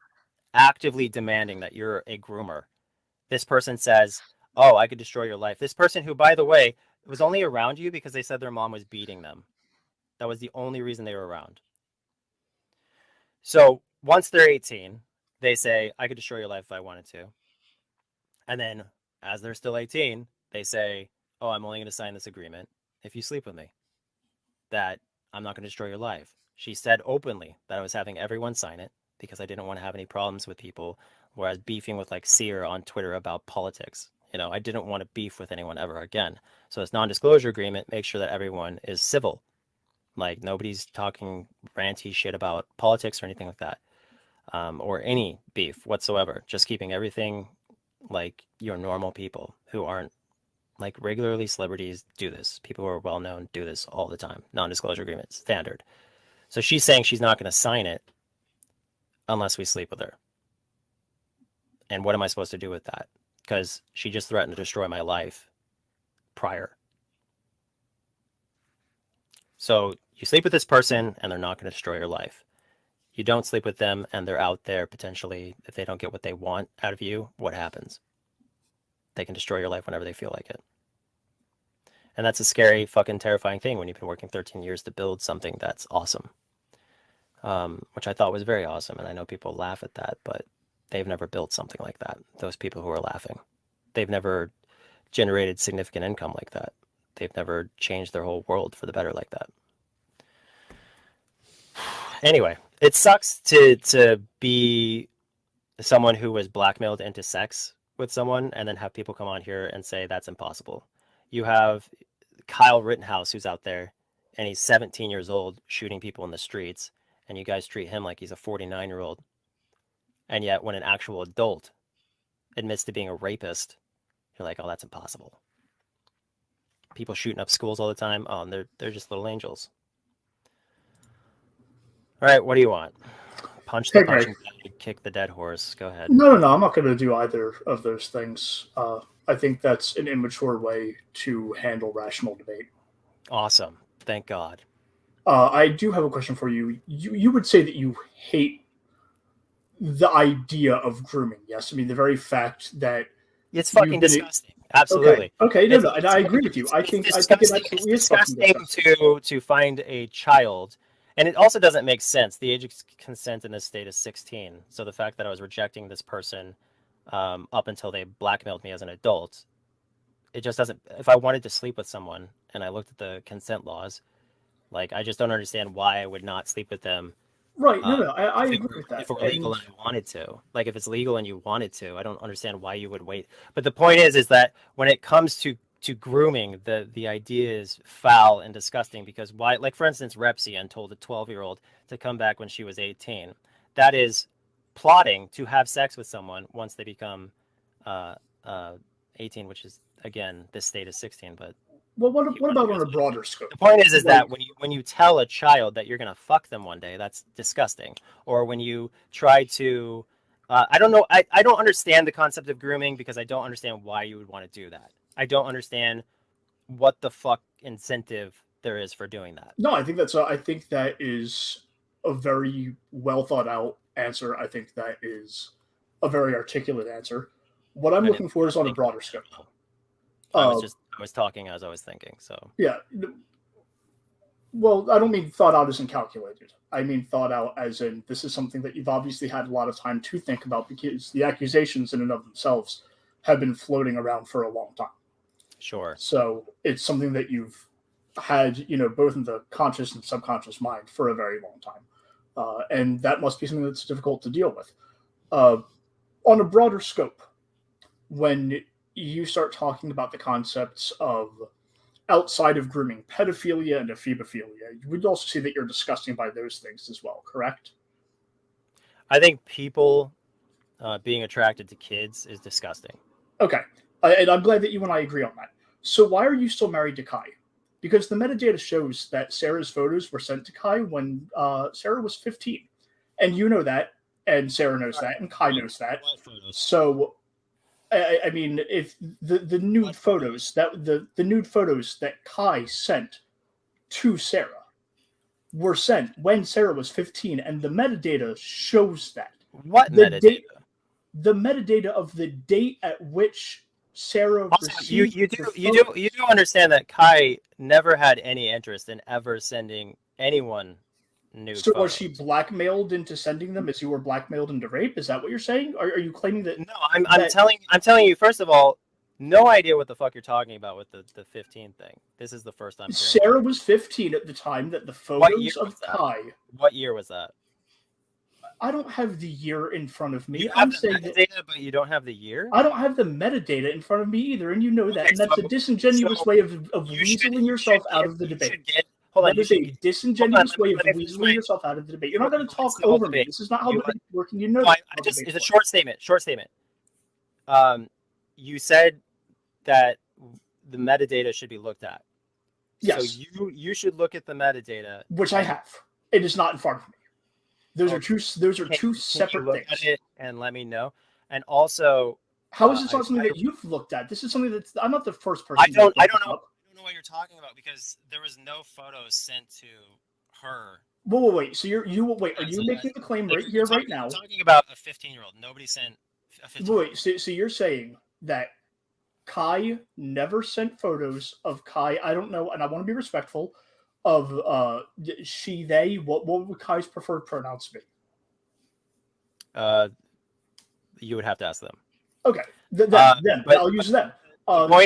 [SPEAKER 1] actively demanding that you're a groomer, this person says, oh, I could destroy your life. This person who, by the way, was only around you because they said their mom was beating them. That was the only reason they were around. So once they're 18, they say, I could destroy your life if I wanted to. And then as they're still 18, they say, oh, I'm only going to sign this agreement if you sleep with me, that I'm not going to destroy your life. She said openly that I was having everyone sign it because I didn't want to have any problems with people, whereas beefing with like Sear on Twitter about politics. I didn't want to beef with anyone ever again. So this non-disclosure agreement makes sure that everyone is civil. Like nobody's talking ranty shit about politics or anything like that, or any beef whatsoever. Just keeping everything like your normal people who aren't like regularly celebrities do this. People who are well known do this all the time. Non-disclosure agreement, standard. So she's saying she's not going to sign it unless we sleep with her. And what am I supposed to do with that? Because she just threatened to destroy my life prior. So you sleep with this person and they're not going to destroy your life. You don't sleep with them and they're out there potentially, if they don't get what they want out of you, what happens? They can destroy your life whenever they feel like it. And that's a scary, fucking terrifying thing when you've been working 13 years to build something that's awesome. Which I thought was very awesome. And I know people laugh at that, but they've never built something like that. Those people who are laughing, they've never generated significant income like that. They've never changed their whole world for the better like that. Anyway, it sucks to be someone who was blackmailed into sex with someone and then have people come on here and say that's impossible. You have Kyle Rittenhouse who's out there and he's 17 years old shooting people in the streets, and you guys treat him like he's a 49-year-old. And yet when an actual adult admits to being a rapist, you're like, oh, that's impossible. People shooting up schools all the time, oh, and they're just little angels. All right, what do you want? Punch the punching bag, kick the dead horse. Go ahead.
[SPEAKER 7] No, I'm not going to do either of those things. I think that's an immature way to handle rational debate.
[SPEAKER 1] Awesome. Thank God.
[SPEAKER 7] I do have a question for you. You would say that you hate the idea of grooming, yes? I mean, the very fact that
[SPEAKER 1] it's fucking disgusting. Absolutely.
[SPEAKER 7] Okay. No, and I agree with you. I think it absolutely is
[SPEAKER 1] disgusting to find a child, and it also doesn't make sense. The age of consent in this state is 16. So the fact that I was rejecting this person up until they blackmailed me as an adult, it just doesn't. If I wanted to sleep with someone and I looked at the consent laws, like I just don't understand why I would not sleep with them.
[SPEAKER 7] Right. I agree with that.
[SPEAKER 1] If it were legal and I wanted to, like if it's legal and you wanted to, I don't understand why you would wait. But the point is that when it comes to grooming, the idea is foul and disgusting because why? Like for instance, Repsian told a 12-year-old to come back when she was 18. That is plotting to have sex with someone once they become 18, which is again this state is 16, but.
[SPEAKER 7] Well, what about on a broader scope?
[SPEAKER 1] The point is that when you tell a child that you're gonna fuck them one day, that's disgusting. Or when you try to, I don't know, I don't understand the concept of grooming because I don't understand why you would want to do that. I don't understand what the fuck incentive there is for doing that.
[SPEAKER 7] No, I think that is a very well thought out answer. I think that is a very articulate answer. What I'm looking for is on a broader scope.
[SPEAKER 1] I was talking as I was thinking, so.
[SPEAKER 7] Yeah. Well, I don't mean thought out as in calculated. I mean thought out as in this is something that you've obviously had a lot of time to think about because the accusations in and of themselves have been floating around for a long time.
[SPEAKER 1] Sure.
[SPEAKER 7] So it's something that you've had, both in the conscious and subconscious mind for a very long time. And that must be something that's difficult to deal with. On a broader scope, when you start talking about the concepts of outside of grooming, pedophilia and ephebophilia, you would also see that you're disgusting by those things as well, correct?
[SPEAKER 1] I think people being attracted to kids is disgusting.
[SPEAKER 7] Okay. And I'm glad that you and I agree on that. So why are you still married to Kai? Because the metadata shows that Sarah's photos were sent to Kai when Sarah was 15. And you know that, and Sarah knows that, and Kai knows that. So I mean, if the nude photos the nude photos that Kai sent to Sarah were sent when Sarah was 15, and the metadata shows that.
[SPEAKER 1] What metadata?
[SPEAKER 7] The metadata of the date at which Sarah
[SPEAKER 1] also,
[SPEAKER 7] received
[SPEAKER 1] you do understand that Kai never had any interest in ever sending anyone nude
[SPEAKER 7] So
[SPEAKER 1] photos.
[SPEAKER 7] was she blackmailed into sending them as you were blackmailed into rape? Is that what you're saying? Are you claiming that?
[SPEAKER 1] No, I'm telling you, first of all, no idea what the fuck you're talking about with the 15 thing. This is the first time.
[SPEAKER 7] Sarah was 15 at the time that the photos of Kai.
[SPEAKER 1] What year was that?
[SPEAKER 7] I don't have the year in front of me.
[SPEAKER 1] You have the metadata, but you don't have the year?
[SPEAKER 7] I don't have the metadata in front of me either, and you know that. And that's a disingenuous way of weaseling yourself out of the debate. That is a disingenuous way of weaseling yourself out of the debate. You're not going to talk over me. This is not how debates work, and you know that.
[SPEAKER 1] It's a short statement. You said that the metadata should be looked at.
[SPEAKER 7] Yes.
[SPEAKER 1] So you should look at the metadata.
[SPEAKER 7] Which I have. It is not in front of me. Those are two separate
[SPEAKER 1] look
[SPEAKER 7] things.
[SPEAKER 1] At it and let me know. And also,
[SPEAKER 7] how is this not something that you've looked at? This is something that's I'm not the first person.
[SPEAKER 1] I don't know what you're talking about because there was no photos sent to her.
[SPEAKER 7] Wait. So are you making the claim right here, right now?
[SPEAKER 1] I'm talking about a 15-year-old. Nobody sent a 15-year-old.
[SPEAKER 7] Wait. So you're saying that Kai never sent photos of Kai? I don't know, and I want to be respectful. Of she, they, what would Kai's preferred pronouns be?
[SPEAKER 1] You would have to ask them.
[SPEAKER 7] Okay, them. I'll use them. But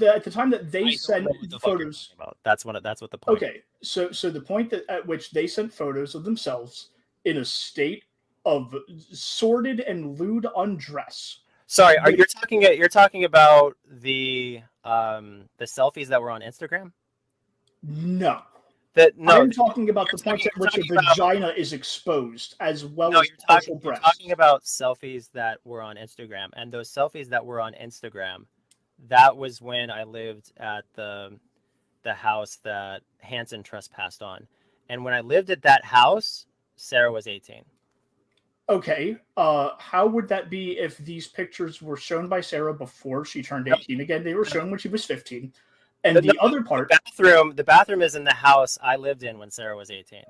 [SPEAKER 7] at the time that they sent photos,
[SPEAKER 1] that's what the point.
[SPEAKER 7] Okay, so the point at which they sent photos of themselves in a state of sordid and lewd undress.
[SPEAKER 1] Sorry, you're talking about the selfies that were on Instagram?
[SPEAKER 7] No.
[SPEAKER 1] I'm
[SPEAKER 7] talking about the point at which a vagina is exposed, as well as partial breasts.
[SPEAKER 1] You're talking about selfies that were on Instagram, and those selfies that were on Instagram, that was when I lived at the house that Hansen trespassed on, and when I lived at that house, Sarah was 18.
[SPEAKER 7] Okay, how would that be if these pictures were shown by Sarah before she turned 18? Again, they were shown when she was 15. And the other part,
[SPEAKER 1] the bathroom is in the house I lived in when Sarah was 18.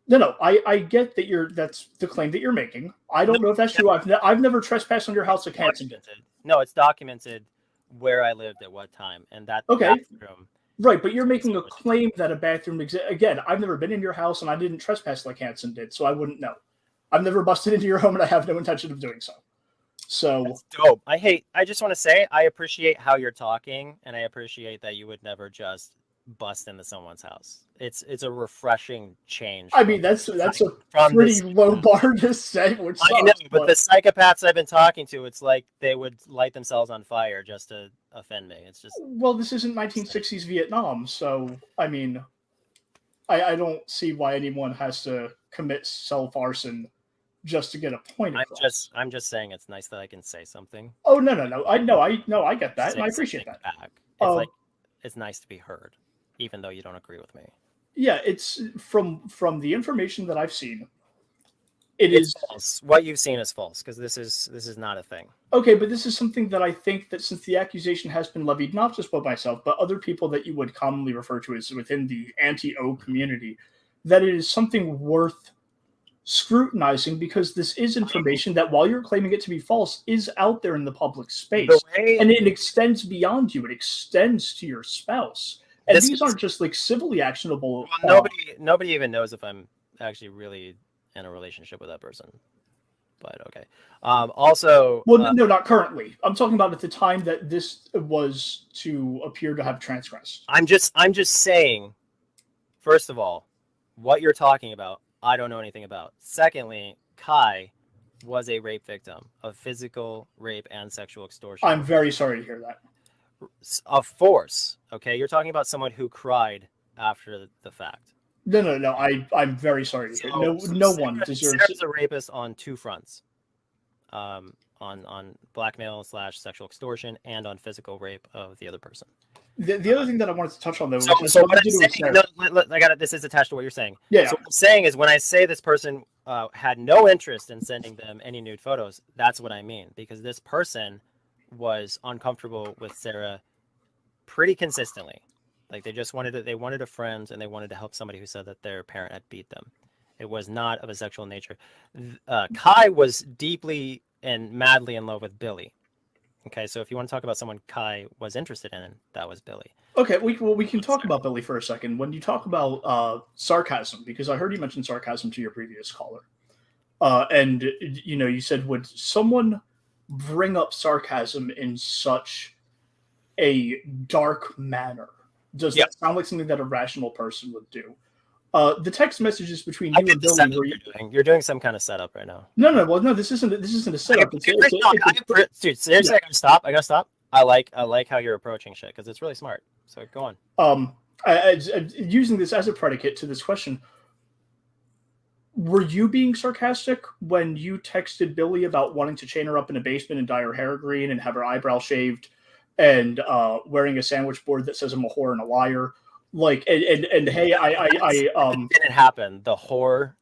[SPEAKER 7] No, I get that that's the claim that you're making. I don't know if that's true. I've never trespassed on your house at Hansen.
[SPEAKER 1] No, it's documented where I lived at what time, and that
[SPEAKER 7] Okay.
[SPEAKER 1] bathroom.
[SPEAKER 7] Right, but you're making a claim that a bathroom exists. Again, I've never been in your house, and I didn't trespass like Hanson did, so I wouldn't know. I've never busted into your home, and I have no intention of doing so. So
[SPEAKER 1] that's dope. I just want to say I appreciate how you're talking, and I appreciate that you would never just bust into someone's house. It's a refreshing change.
[SPEAKER 7] I mean, that's a pretty low bar to say. Which sucks,
[SPEAKER 1] I know, but the psychopaths I've been talking to, it's like they would light themselves on fire just to offend me. It's just,
[SPEAKER 7] well, this isn't 1960s Vietnam, so I mean, I don't see why anyone has to commit self-arson just to get a point across.
[SPEAKER 1] I'm just saying it's nice that I can say something.
[SPEAKER 7] Oh no! I get that, and I appreciate that.
[SPEAKER 1] Back. It's like it's nice to be heard, even though you don't agree with me.
[SPEAKER 7] Yeah, it's from the information that I've seen. It's
[SPEAKER 1] false. What you've seen is false, because this is not a thing.
[SPEAKER 7] Okay, but this is something that I think that since the accusation has been levied not just by myself, but other people that you would commonly refer to as within the anti-O community, that it is something worth scrutinizing, because this is information that, while you're claiming it to be false, is out there in the public space, and it extends beyond you. It extends to your spouse, and these aren't just like civilly actionable.
[SPEAKER 1] Well, nobody even knows if I'm actually really in a relationship with that person. But okay. Also,
[SPEAKER 7] well, no, not currently. I'm talking about at the time that this was to appear to have transgressed.
[SPEAKER 1] I'm just saying. First of all, what you're talking about, I don't know anything about. Secondly, Kai was a rape victim of physical rape and sexual extortion.
[SPEAKER 7] I'm very sorry to hear that.
[SPEAKER 1] Of force. Okay, you're talking about someone who cried after the fact.
[SPEAKER 7] No. I'm very sorry to hear. No one deserves.
[SPEAKER 1] Sarah's a rapist on two fronts. On blackmail / sexual extortion, and on physical rape of the other person.
[SPEAKER 7] The other thing that I wanted to touch on, though,
[SPEAKER 1] so what I'm saying, I got it. This is attached to what you're saying.
[SPEAKER 7] Yeah.
[SPEAKER 1] So what I'm saying is, when I say this person had no interest in sending them any nude photos, that's what I mean, because this person was uncomfortable with Sarah pretty consistently. Like they wanted a friend, and they wanted to help somebody who said that their parent had beat them. It was not of a sexual nature. Kai was deeply and madly in love with Billy. Okay, so if you want to talk about someone Kai was interested in, that was Billy.
[SPEAKER 7] Okay, we can talk about Billy for a second. When you talk about sarcasm, because I heard you mention sarcasm to your previous caller, and you said, would someone bring up sarcasm in such a dark manner? Does that sound like something that a rational person would do? The text messages between you and Billy.
[SPEAKER 1] You're doing some kind of setup right now.
[SPEAKER 7] No. This isn't a setup.
[SPEAKER 1] Dude, seriously, I gotta stop. I like how you're approaching shit, because it's really smart. So go on.
[SPEAKER 7] Using this as a predicate to this question, were you being sarcastic when you texted Billy about wanting to chain her up in a basement and dye her hair green and have her eyebrow shaved and wearing a sandwich board that says I'm a whore and a liar? Like, and hey, I
[SPEAKER 1] didn't happen. The whore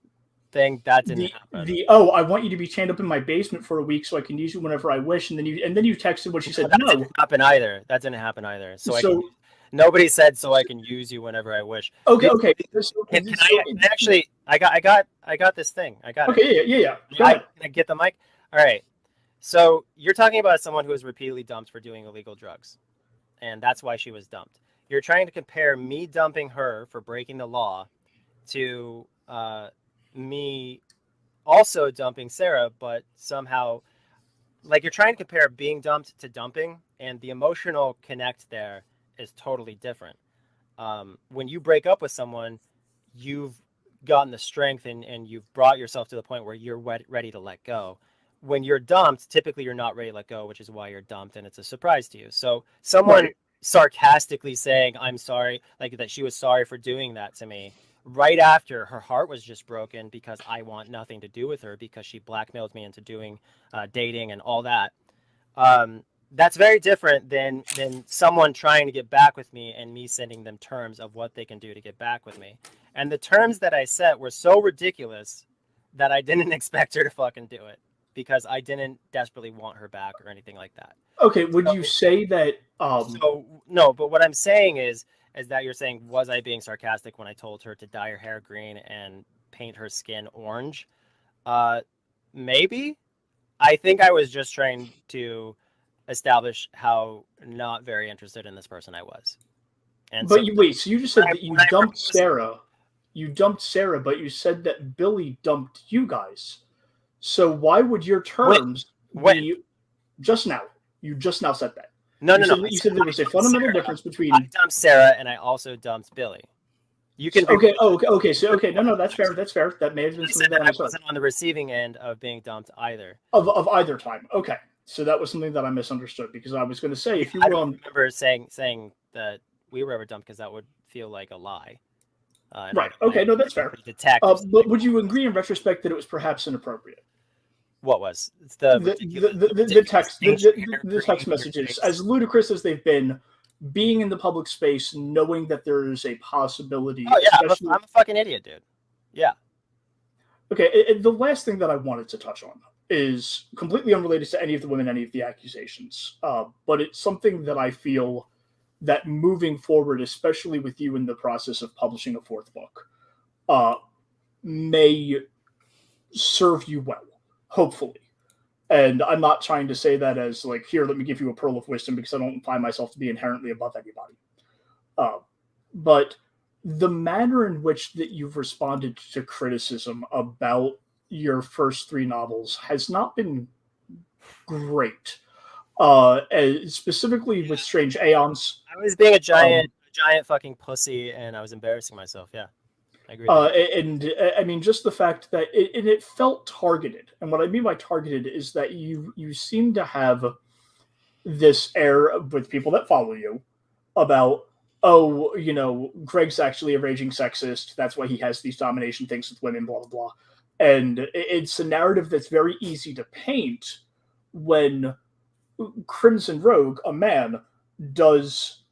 [SPEAKER 1] thing, that didn't happen.
[SPEAKER 7] I want you to be chained up in my basement for a week so I can use you whenever I wish, and then you texted what she said.
[SPEAKER 1] That didn't happen either. That didn't happen either. Nobody said so I can use you whenever I wish.
[SPEAKER 7] Okay.
[SPEAKER 1] I got this thing. I got
[SPEAKER 7] it. Okay, yeah.
[SPEAKER 1] Can I get the mic? All right. So you're talking about someone who was repeatedly dumped for doing illegal drugs, and that's why she was dumped. You're trying to compare me dumping her for breaking the law to me also dumping Sarah, but somehow, like, you're trying to compare being dumped to dumping, and the emotional connect there is totally different. When you break up with someone, you've gotten the strength and you've brought yourself to the point where you're ready to let go. When you're dumped, typically you're not ready to let go, which is why you're dumped, and it's a surprise to you. So someone sarcastically saying I'm sorry, like that she was sorry for doing that to me right after her heart was just broken because I want nothing to do with her because she blackmailed me into doing dating and all that. That's very different than someone trying to get back with me and me sending them terms of what they can do to get back with me. And the terms that I set were so ridiculous that I didn't expect her to fucking do it, because I didn't desperately want her back or anything like that.
[SPEAKER 7] Okay, would you say that...
[SPEAKER 1] No, but what I'm saying is that you're saying, was I being sarcastic when I told her to dye her hair green and paint her skin orange? Maybe. I think I was just trying to establish how not very interested in this person I was. And
[SPEAKER 7] but
[SPEAKER 1] so,
[SPEAKER 7] wait, so you just said that you dumped Sarah. You dumped Sarah, but you said that Billy dumped you guys. So why would your terms be just now? You just now said that.
[SPEAKER 1] No.
[SPEAKER 7] You said there was a fundamental difference between.
[SPEAKER 1] I dumped Sarah and I also dumped Billy. You can
[SPEAKER 7] okay. So no, that's fair. That's fair. That may have been something that
[SPEAKER 1] I wasn't on the receiving end of being dumped either.
[SPEAKER 7] Of either time. Okay, so that was something that I misunderstood because I was going to say if you
[SPEAKER 1] I don't remember saying that we were ever dumped because that would feel like a lie.
[SPEAKER 7] Right. Okay. No, that's fair. But would you agree in retrospect that it was perhaps inappropriate?
[SPEAKER 1] What was
[SPEAKER 7] the text messages, as ludicrous as they've been, being in the public space, knowing that there is a possibility.
[SPEAKER 1] Oh yeah, I'm a fucking idiot, dude. Yeah.
[SPEAKER 7] Okay. The last thing that I wanted to touch on is completely unrelated to any of the women, any of the accusations, but it's something that I feel that moving forward, especially with you in the process of publishing a fourth book, may serve you well, hopefully. And I'm not trying to say that as like, here, let me give you a pearl of wisdom, because I don't find myself to be inherently above anybody. But the manner in which that you've responded to criticism about your first 3 novels has not been great. Specifically with Strange Aeons.
[SPEAKER 1] I was being a giant fucking pussy, and I was embarrassing myself. Yeah, I agree.
[SPEAKER 7] And I mean, just the fact that it felt targeted. And what I mean by targeted is that you seem to have this air with people that follow you about, oh, you know, Greg's actually a raging sexist. That's why he has these domination things with women, blah, blah, blah. And it's a narrative that's very easy to paint when Crimson Rogue, a man, does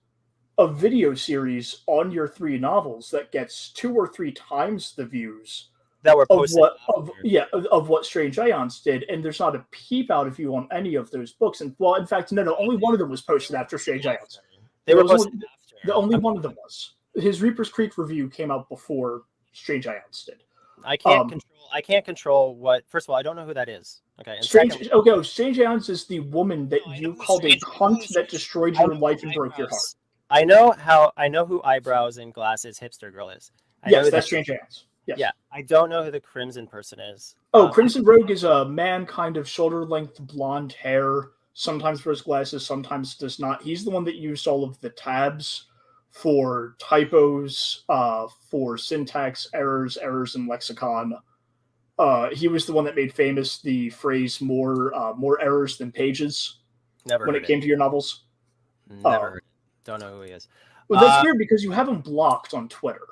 [SPEAKER 7] a video series on your 3 novels that gets 2 or 3 times the views
[SPEAKER 1] that were posted
[SPEAKER 7] of what Strange Aeons did, and there's not a peep out of you on any of those books. And well, in fact, no, only one of them was posted after Strange Aeons.
[SPEAKER 1] They were posted after.
[SPEAKER 7] The only one of them was. His Reaper's Creek review came out before Strange Aeons did.
[SPEAKER 1] I can't control what. First of all, I don't know who that is. Okay. And
[SPEAKER 7] Strange Aeons is the woman that you called a cunt that destroyed your life and broke your heart.
[SPEAKER 1] I know who Eyebrows and Glasses Hipster Girl is.
[SPEAKER 7] Yes, that's Strange Aeons. Yes.
[SPEAKER 1] Yeah, I don't know who the Crimson person is.
[SPEAKER 7] Crimson Rogue is a man, kind of shoulder-length blonde hair. Sometimes wears glasses, sometimes does not. He's the one that used all of the tabs for typos, for syntax errors in lexicon. He was the one that made famous the phrase more errors than pages.
[SPEAKER 1] Never
[SPEAKER 7] when it came to your novels.
[SPEAKER 1] Never heard it. Don't know who he is.
[SPEAKER 7] Well, that's weird because you have him blocked on Twitter.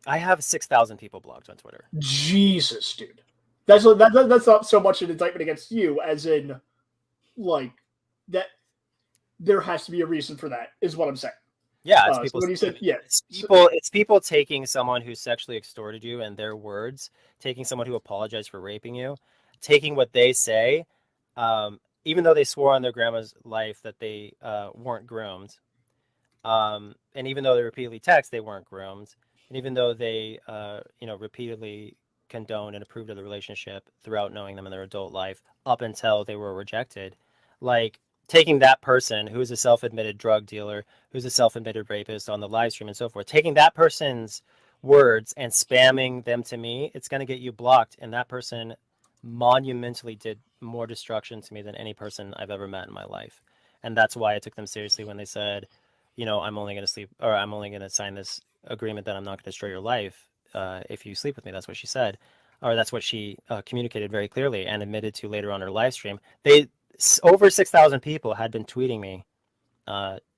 [SPEAKER 1] I have 6,000 people blocked on Twitter.
[SPEAKER 7] Jesus, dude. That's not so much an indictment against you as in, like, that there has to be a reason for that, is what I'm saying.
[SPEAKER 1] Yeah, it's people.
[SPEAKER 7] So when you said, yeah,
[SPEAKER 1] it's people taking someone who sexually extorted you and their words, taking someone who apologized for raping you, taking what they say, even though they swore on their grandma's life that they weren't groomed, and even though they repeatedly text they weren't groomed, and even though they repeatedly condoned and approved of the relationship throughout knowing them in their adult life up until they were rejected, like taking that person who's a self-admitted drug dealer, who's a self-admitted rapist on the live stream and so forth, taking that person's words and spamming them to me, it's going to get you blocked. And that person monumentally did more destruction to me than any person I've ever met in my life. And that's why I took them seriously when they said, I'm only going to sign this agreement that I'm not going to destroy your life if you sleep with me. That's what she said, or that's what she communicated very clearly and admitted to later on her live stream. Over 6,000 people had been tweeting me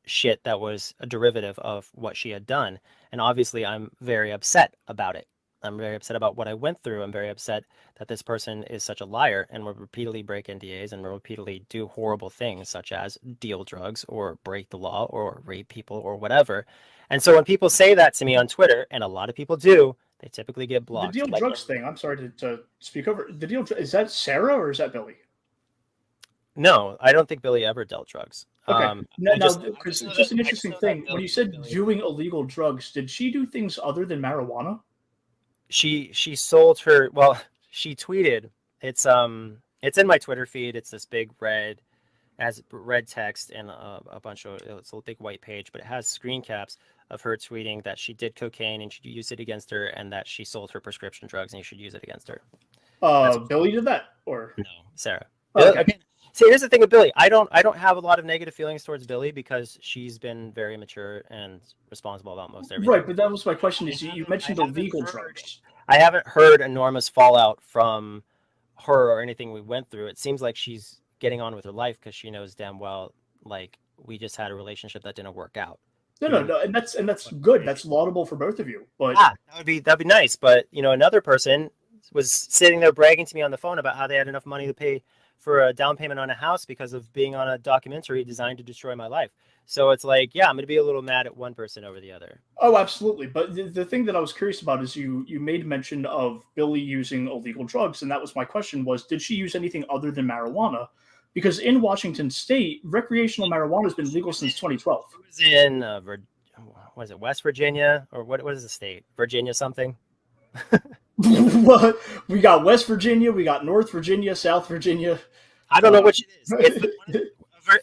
[SPEAKER 1] shit that was a derivative of what she had done. And obviously I'm very upset about it. I'm very upset about what I went through. I'm very upset that this person is such a liar and will repeatedly break NDAs and will repeatedly do horrible things such as deal drugs or break the law or rape people or whatever. And so when people say that to me on Twitter, and a lot of people do, they typically get blocked.
[SPEAKER 7] The deal drugs thing, I'm sorry to speak over. The deal, is that Sarah or is that Billy?
[SPEAKER 1] No, I don't think Billy ever dealt drugs.
[SPEAKER 7] Okay. Because it's just an interesting thing. When you said doing illegal drugs, did she do things other than marijuana?
[SPEAKER 1] She sold her. Well, she tweeted. It's in my Twitter feed. It's this big red has red text and a bunch of, it's a big white page, but it has screen caps of her tweeting that she did cocaine and should use it against her, and that she sold her prescription drugs and you should use it against her.
[SPEAKER 7] Billy did that, or
[SPEAKER 1] no, Sarah.
[SPEAKER 7] Okay.
[SPEAKER 1] Again, see, here's the thing with Billy. I don't have a lot of negative feelings towards Billy because she's been very mature and responsible about most everything.
[SPEAKER 7] Right, but that was my question. Is you mentioned illegal drugs.
[SPEAKER 1] I haven't heard enormous fallout from her or anything we went through. It seems like she's getting on with her life because she knows damn well, like, we just had a relationship that didn't work out.
[SPEAKER 7] No, and that's good. That's laudable for both of you. But
[SPEAKER 1] that'd be nice. But another person was sitting there bragging to me on the phone about how they had enough money to pay for a down payment on a house because of being on a documentary designed to destroy my life. So it's like, yeah, I'm going to be a little mad at one person over the other.
[SPEAKER 7] Oh, absolutely. But the thing that I was curious about is you made mention of Billy using illegal drugs, and that was my question was, did she use anything other than marijuana? Because in Washington State, recreational marijuana has been legal since 2012.
[SPEAKER 1] It was in, what is it, West Virginia? Or what is the state? Virginia something?
[SPEAKER 7] We got West Virginia, we got North Virginia, South Virginia.
[SPEAKER 1] I don't know which it is.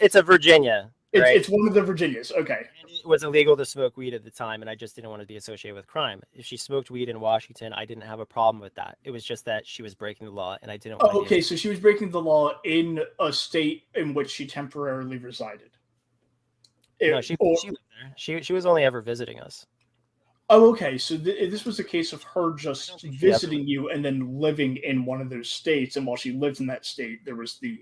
[SPEAKER 1] It's a Virginia. Right?
[SPEAKER 7] It's one of the Virginias. Okay.
[SPEAKER 1] And it was illegal to smoke weed at the time, and I just didn't want to be associated with crime. If she smoked weed in Washington, I didn't have a problem with that. It was just that she was breaking the law, and I didn't want to.
[SPEAKER 7] Okay, so she was breaking the law in a state in which she temporarily resided.
[SPEAKER 1] No, she lived there. She was only ever visiting us.
[SPEAKER 7] Oh, okay. So this was a case of her just visiting you and then living in one of those states. And while she lived in that state, there was the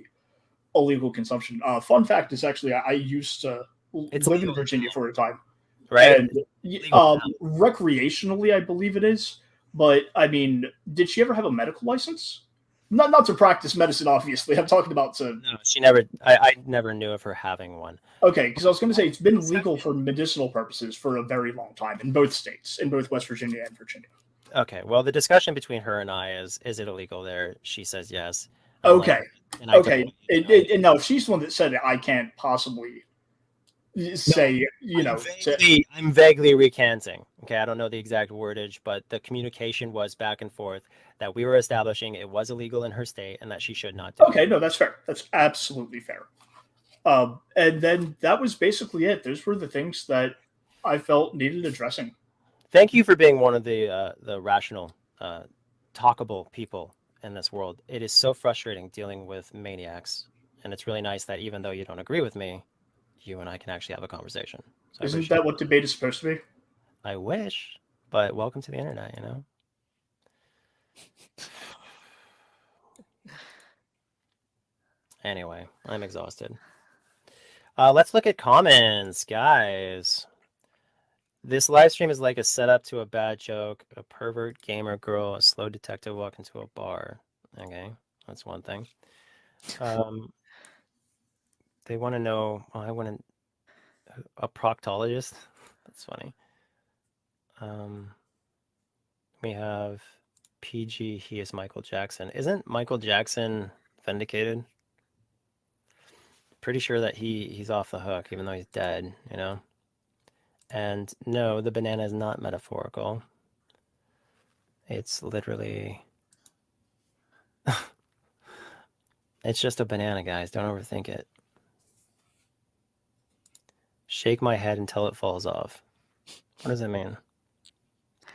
[SPEAKER 7] illegal consumption. Fun fact is actually I used to live in Virginia for a time.
[SPEAKER 1] Right.
[SPEAKER 7] And recreationally, I believe it is. But, I mean, did she ever have a medical license? Not to practice medicine, obviously. I'm talking about to...
[SPEAKER 1] No, she never... I never knew of her having one.
[SPEAKER 7] Okay, because I was going to say it's been legal for medicinal purposes for a very long time in both states, in both West Virginia and Virginia.
[SPEAKER 1] Okay, well, the discussion between her and I is it illegal there? She says yes.
[SPEAKER 7] Okay. And no, if she's the one that said it, I can't possibly say,
[SPEAKER 1] I'm vaguely recanting. Okay, I don't know the exact wordage, but the communication was back and forth that we were establishing it was illegal in her state and that she should not do it.
[SPEAKER 7] Okay, no, that's fair. That's absolutely fair. And then that was basically it. Those were the things that I felt needed addressing.
[SPEAKER 1] Thank you for being one of the rational, talkable people in this world. It is so frustrating dealing with maniacs, and it's really nice that even though you don't agree with me, you and I can actually have a conversation. So
[SPEAKER 7] isn't that what debate is supposed to be?
[SPEAKER 1] I wish, but welcome to the internet, Anyway, I'm exhausted. Let's look at comments, guys. This live stream is like a setup to a bad joke. A pervert gamer girl, a slow detective walk into a bar. Okay, that's one thing. They want to know. Well, I want a proctologist. That's funny. We have PG. He is Michael Jackson. Isn't Michael Jackson vindicated? Pretty sure that he's off the hook, even though he's dead. And no, the banana is not metaphorical. It's literally... It's just a banana, guys. Don't overthink it. Shake my head until it falls off. What does it mean?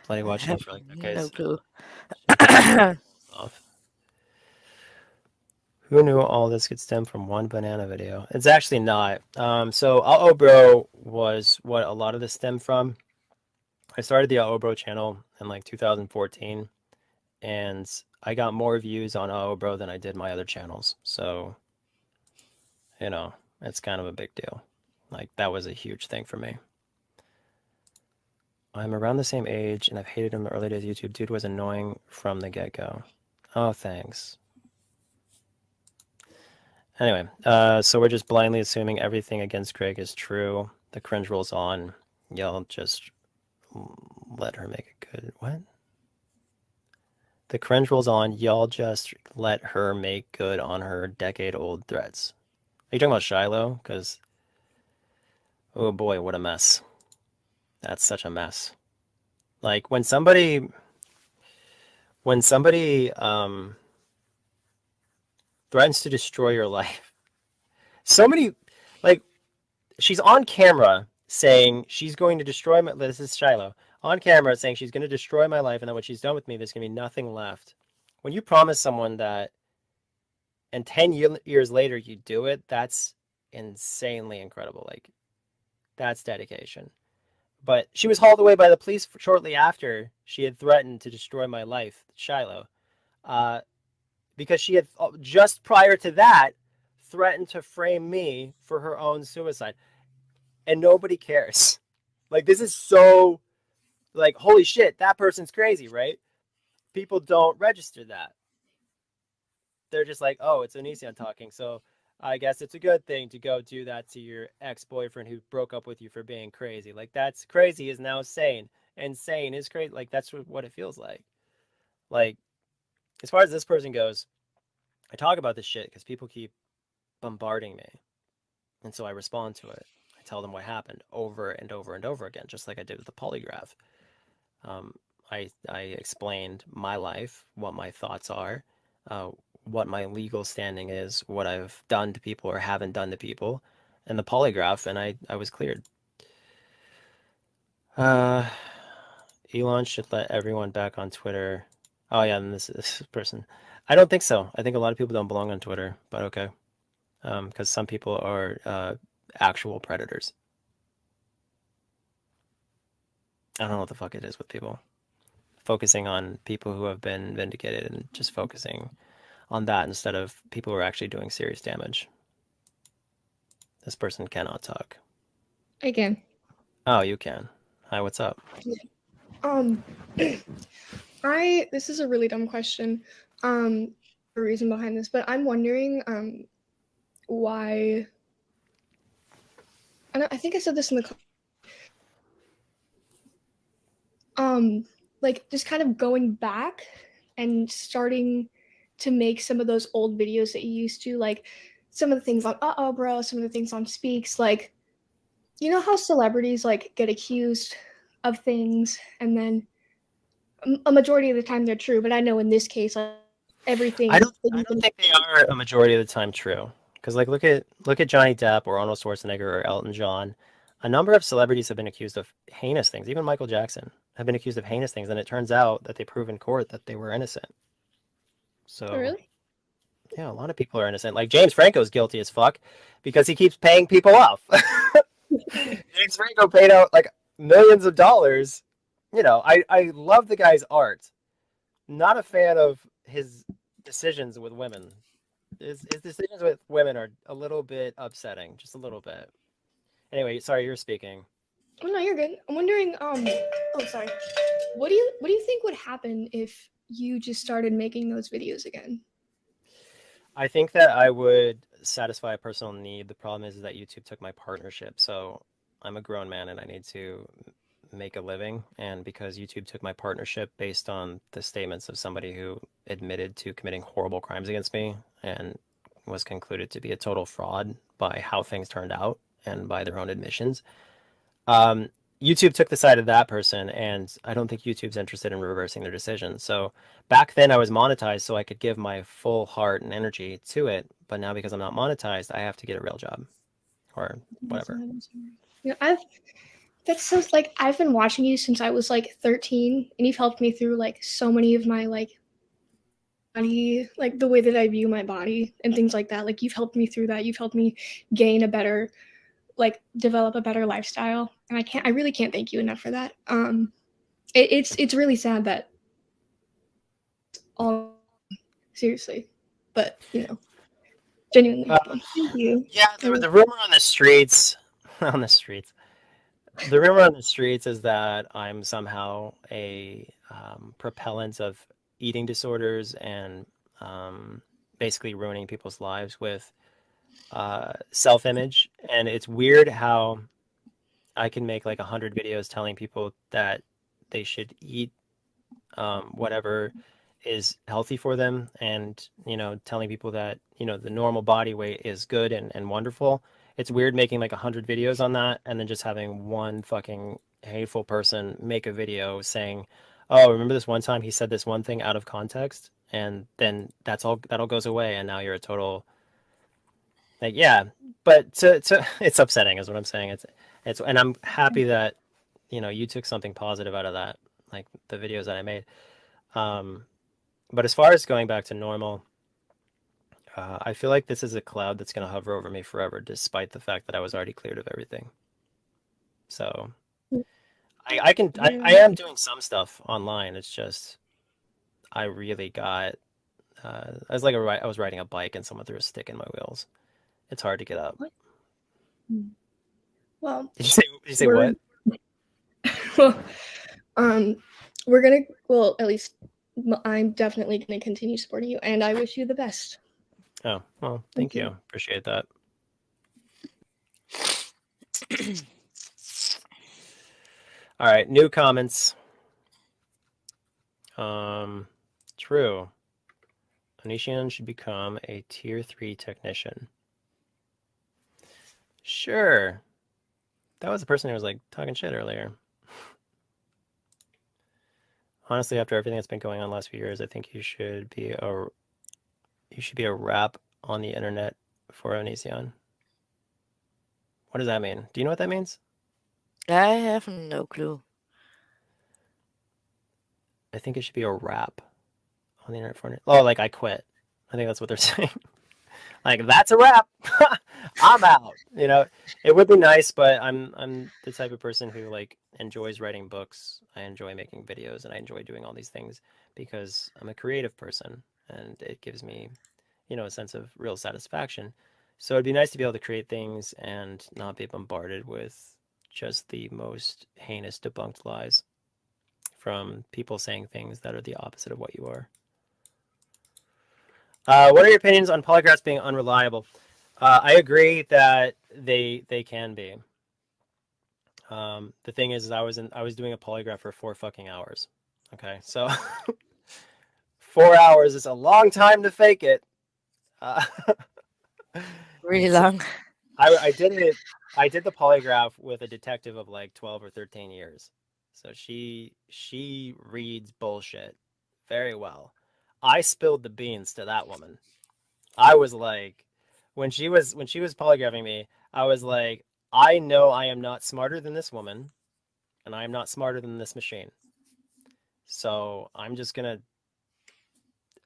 [SPEAKER 1] Bloody watching for like decades.
[SPEAKER 2] No clue.
[SPEAKER 1] Off. Who knew all this could stem from one banana video? It's actually not. So Uh-Oh Bro was what a lot of this stemmed from. I started the Uh-Oh Bro channel in like 2014, and I got more views on Uh-Oh Bro than I did my other channels. So, it's kind of a big deal. Like, that was a huge thing for me. I'm around the same age, and I've hated him in the early days of YouTube. Dude was annoying from the get-go. Oh, thanks. Anyway, so we're just blindly assuming everything against Craig is true. The cringe rolls on. Y'all just let her make it good. What? The cringe rolls on. Y'all just let her make good on her decade-old threats. Are you talking about Shiloh? Because, oh boy, what a mess. That's such a mess. Like, when somebody threatens to destroy your life, So many, like, she's on camera saying she's going to destroy my. This is Shiloh on camera saying she's going to destroy my life, and that when she's done with me, there's going to be nothing left. When you promise someone that, and 10 years later you do it, that's insanely incredible. Like, that's dedication. But she was hauled away by the police shortly after she had threatened to destroy my life, Shiloh, because she had just prior to that threatened to frame me for her own suicide, and nobody cares. Like, this is so, like, holy shit, that person's crazy, right? People don't register that. They're just like, oh, it's Onision talking, so I guess it's a good thing to go do that to your ex-boyfriend who broke up with you for being crazy. Like, that's crazy is now sane, and sane is crazy. Like, that's what it feels like. Like, as far as this person goes, I talk about this shit because people keep bombarding me, and so I respond to it. I tell them what happened over and over and over again, just like I did with the polygraph. I explained my life, what my thoughts are, what my legal standing is, what I've done to people or haven't done to people, and the polygraph, and I was cleared. Elon should let everyone back on Twitter. Oh yeah, and this person. I don't think so. I think a lot of people don't belong on Twitter, but okay. Because some people are actual predators. I don't know what the fuck it is with people. Focusing on people who have been vindicated and just focusing on that instead of people who are actually doing serious damage. This person cannot talk.
[SPEAKER 8] I can.
[SPEAKER 1] Oh, you can. Hi, what's up?
[SPEAKER 8] This is a really dumb question. The reason behind this, but I'm wondering why. I think I said this in the like just kind of going back and starting to make some of those old videos that you used to, like some of the things on Bro, some of the things on Speaks, like, you know how celebrities like get accused of things and then a majority of the time they're true, but I know in this case, like, everything.
[SPEAKER 1] I don't think they are a majority of the time true. Because like look at Johnny Depp or Arnold Schwarzenegger or Elton John. A number of celebrities have been accused of heinous things. Even Michael Jackson have been accused of heinous things, and it turns out that they prove in court that they were innocent. So
[SPEAKER 8] really?
[SPEAKER 1] Yeah, a lot of people are innocent. Like James Franco's guilty as fuck because he keeps paying people off. James Franco paid out like millions of dollars. You know, I love the guy's art. Not a fan of his decisions with women. His decisions with women are a little bit upsetting, just a little bit. Anyway, sorry, you're speaking.
[SPEAKER 8] Oh no, you're good. I'm wondering. Oh, sorry. What do you think would happen if you just started making those videos again?
[SPEAKER 1] I think that I would satisfy a personal need. The problem is that YouTube took my partnership, so I'm a grown man and I need to make a living. And because YouTube took my partnership based on the statements of somebody who admitted to committing horrible crimes against me and was concluded to be a total fraud by how things turned out and by their own admissions, YouTube took the side of that person, and I don't think YouTube's interested in reversing their decision. So back then I was monetized so I could give my full heart and energy to it, but now because I'm not monetized, I have to get a real job or whatever.
[SPEAKER 8] Yeah, that's so, like, I've been watching you since I was like 13, and you've helped me through like so many of my like body, like the way that I view my body and things like that. Like, you've helped me through that. You've helped me gain a better, like, develop a better lifestyle, and I really can't thank you enough for that. It's really sad that all, seriously, but you know, genuinely. Thank you.
[SPEAKER 1] Yeah, the rumor on the streets, the rumor on the streets is that I'm somehow a propellant of eating disorders and basically ruining people's lives with self-image. And it's weird how I can make like 100 videos telling people that they should eat whatever is healthy for them, and telling people that the normal body weight is good and wonderful. It's weird making like 100 videos on that and then just having one fucking hateful person make a video saying, oh, remember this one time he said this one thing out of context, and then that all goes away and now you're a total Like, yeah, but to it's upsetting is what I'm saying. It's and I'm happy that, you know, you took something positive out of that, like the videos that I made. But as far as going back to normal, I feel like this is a cloud that's going to hover over me forever, despite the fact that I was already cleared of everything. So I am doing some stuff online. It's just I really got I was like I was riding a bike and someone threw a stick in my wheels. It's hard to get up.
[SPEAKER 8] What? Well,
[SPEAKER 1] Did you say what?
[SPEAKER 8] Well, we're gonna. Well, at least I'm definitely gonna continue supporting you, and I wish you the best.
[SPEAKER 1] Oh, well, thank you. Appreciate that. All right, new comments. True. Onision should become a tier 3 technician. Sure. That was the person who was like talking shit earlier. Honestly, after everything that's been going on the last few years, I think you should be a rap on the internet for Onision. What does that mean? Do you know what that means?
[SPEAKER 2] I have no clue.
[SPEAKER 1] I think it should be a rap on the internet for it. Oh, like I quit. I think that's what they're saying. Like, that's a wrap. I'm out. You know, it would be nice, but I'm the type of person who like enjoys writing books. I enjoy making videos, and I enjoy doing all these things because I'm a creative person, and it gives me, you know, a sense of real satisfaction. So it'd be nice to be able to create things and not be bombarded with just the most heinous debunked lies from people saying things that are the opposite of what you are. What are your opinions on polygraphs being unreliable? I agree that they can be. The thing is I was doing a polygraph for 4 fucking hours. Okay, so 4 hours is a long time to fake it.
[SPEAKER 2] Really long.
[SPEAKER 1] I did it. I did the polygraph with a detective of like 12 or 13 years. So she reads bullshit very well. I spilled the beans to that woman. I was like, when she was polygraphing me, I was like, I know I am not smarter than this woman, and I am not smarter than this machine. So I'm just gonna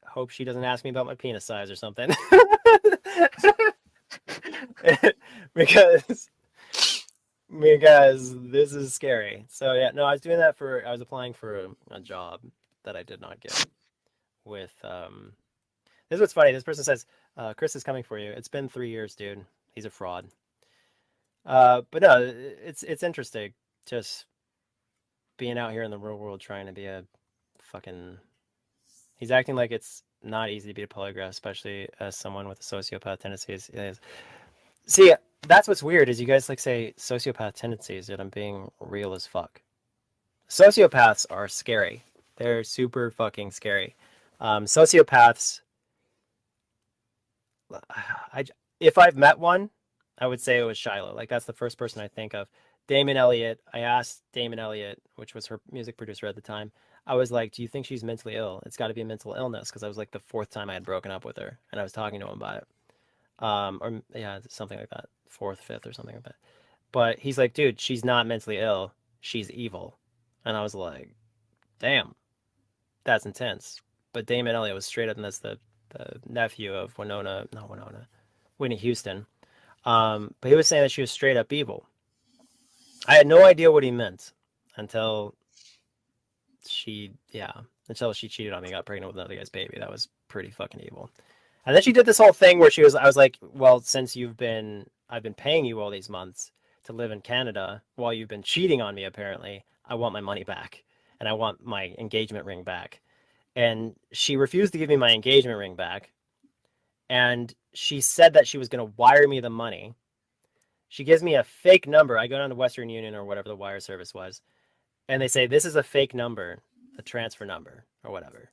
[SPEAKER 1] hope she doesn't ask me about my penis size or something. because this is scary. So yeah, no, I was doing that I was applying for a job that I did not get. With this is what's funny. This person says, Chris is coming for you. It's been 3 years, dude. He's a fraud. But no, it's interesting just being out here in the real world trying to be a fucking. He's acting like it's not easy to be a polygraph, especially as someone with a sociopath tendencies. See, that's what's weird is you guys like say sociopath tendencies, yet I'm being real as fuck. Sociopaths are scary. They're super fucking scary. Sociopaths, if I've met one, I would say it was Shiloh. Like, that's the first person I think of. Damon Elliott, I asked Damon Elliott, which was her music producer at the time, I was like, do you think she's mentally ill? It's got to be a mental illness, because I was like the 4th time I had broken up with her, and I was talking to him about it. Or yeah, something like that, 4th, 5th, or something like that. But he's like, dude, she's not mentally ill. She's evil. And I was like, damn, that's intense. But Damon Elliott was straight up, and that's the nephew of Whitney Houston. But he was saying that she was straight up evil. I had no idea what he meant until she cheated on me, got pregnant with another guy's baby. That was pretty fucking evil. And then she did this whole thing where I was like, well, since I've been paying you all these months to live in Canada while you've been cheating on me, apparently, I want my money back, and I want my engagement ring back. And she refused to give me my engagement ring back. And she said that she was going to wire me the money. She gives me a fake number. I go down to Western Union or whatever the wire service was, and they say, this is a fake number, a transfer number or whatever.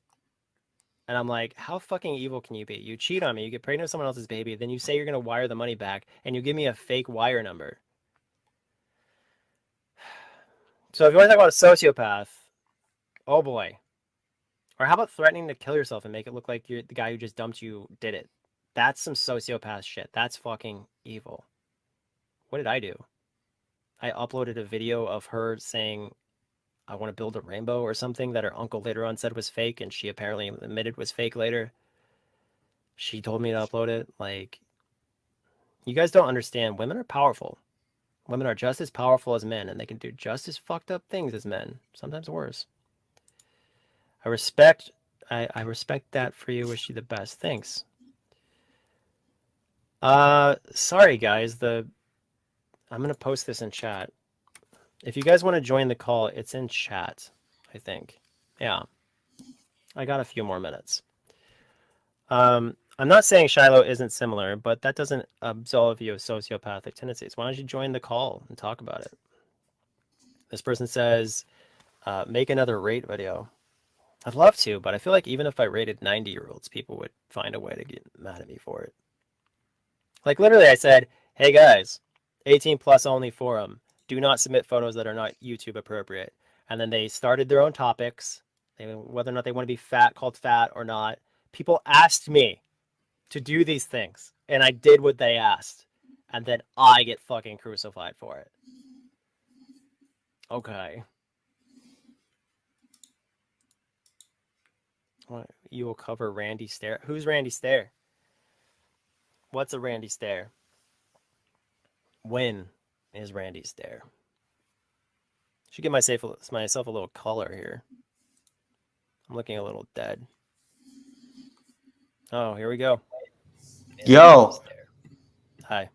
[SPEAKER 1] And I'm like, how fucking evil can you be? You cheat on me, you get pregnant with someone else's baby, then you say you're going to wire the money back, and you give me a fake wire number. So if you want to talk about a sociopath, oh boy. Or how about threatening to kill yourself and make it look like you're the guy who just dumped you did it? That's some sociopath shit. That's fucking evil. What did I do? I uploaded a video of her saying, I want to build a rainbow or something that her uncle later on said was fake, and she apparently admitted was fake later. She told me to upload it. Like, you guys don't understand. Women are powerful. Women are just as powerful as men, and they can do just as fucked up things as men, sometimes worse. I respect that for you. Wish you the best. Thanks. Sorry guys, I'm gonna post this in chat. If you guys want to join the call, it's in chat, I think. Yeah. I got a few more minutes. I'm not saying Shiloh isn't similar, but that doesn't absolve you of sociopathic tendencies. Why don't you join the call and talk about it? This person says, make another rate video. I'd love to, but I feel like even if I rated 90-year-olds, people would find a way to get mad at me for it. Like literally I said, hey guys, 18 plus only forum. Do not submit photos that are not YouTube appropriate. And then they started their own topics, whether or not they want to be called fat or not. People asked me to do these things, and I did what they asked. And then I get fucking crucified for it. Okay. What, you will cover Randy Stare? Who's Randy Stare? What's a Randy Stare? When is Randy Stare? Should give myself a little color here. I'm looking a little dead. Oh, here we go.
[SPEAKER 9] Yo.
[SPEAKER 1] Hi.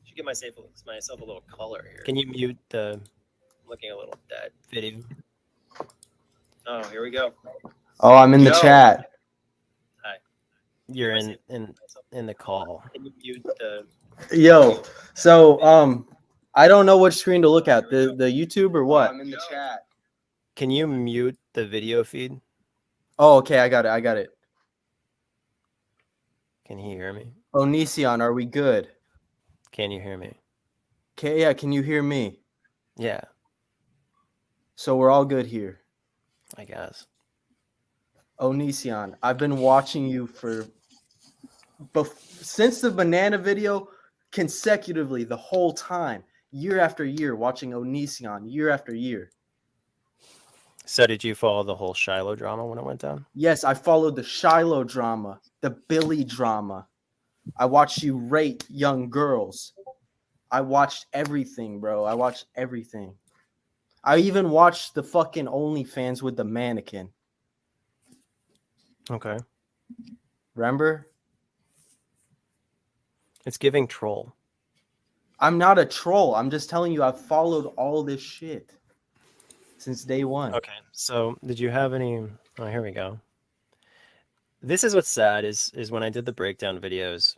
[SPEAKER 1] Should give myself a little color here. Can you mute the looking a little dead video? Oh, here we go.
[SPEAKER 9] Oh, I'm in the chat.
[SPEAKER 1] Hi. You're in the call. Can you mute the
[SPEAKER 9] Yo. So I don't know which screen to look at. The YouTube or what?
[SPEAKER 4] I'm in the chat.
[SPEAKER 1] Can you mute the video feed?
[SPEAKER 9] Oh, okay, I got it.
[SPEAKER 1] Can you hear me?
[SPEAKER 9] Onision, are we good?
[SPEAKER 1] Can you hear me?
[SPEAKER 9] Okay, yeah, can you hear me?
[SPEAKER 1] Yeah.
[SPEAKER 9] So we're all good here.
[SPEAKER 1] I guess.
[SPEAKER 9] Onision, I've been watching you since the banana video consecutively the whole time, year after year, watching Onision year after year.
[SPEAKER 1] So did you follow the whole Shiloh drama when it went down?
[SPEAKER 9] Yes, I followed the Shiloh drama, the Billy drama. I watched you rate young girls. I watched everything, bro. I watched everything. I even watched the fucking OnlyFans with the mannequin.
[SPEAKER 1] Okay.
[SPEAKER 9] Remember?
[SPEAKER 1] It's giving troll.
[SPEAKER 9] I'm not a troll. I'm just telling you I've followed all this shit since day one.
[SPEAKER 1] Okay. So did you have any... Oh, here we go. This is what's sad is when I did the breakdown videos,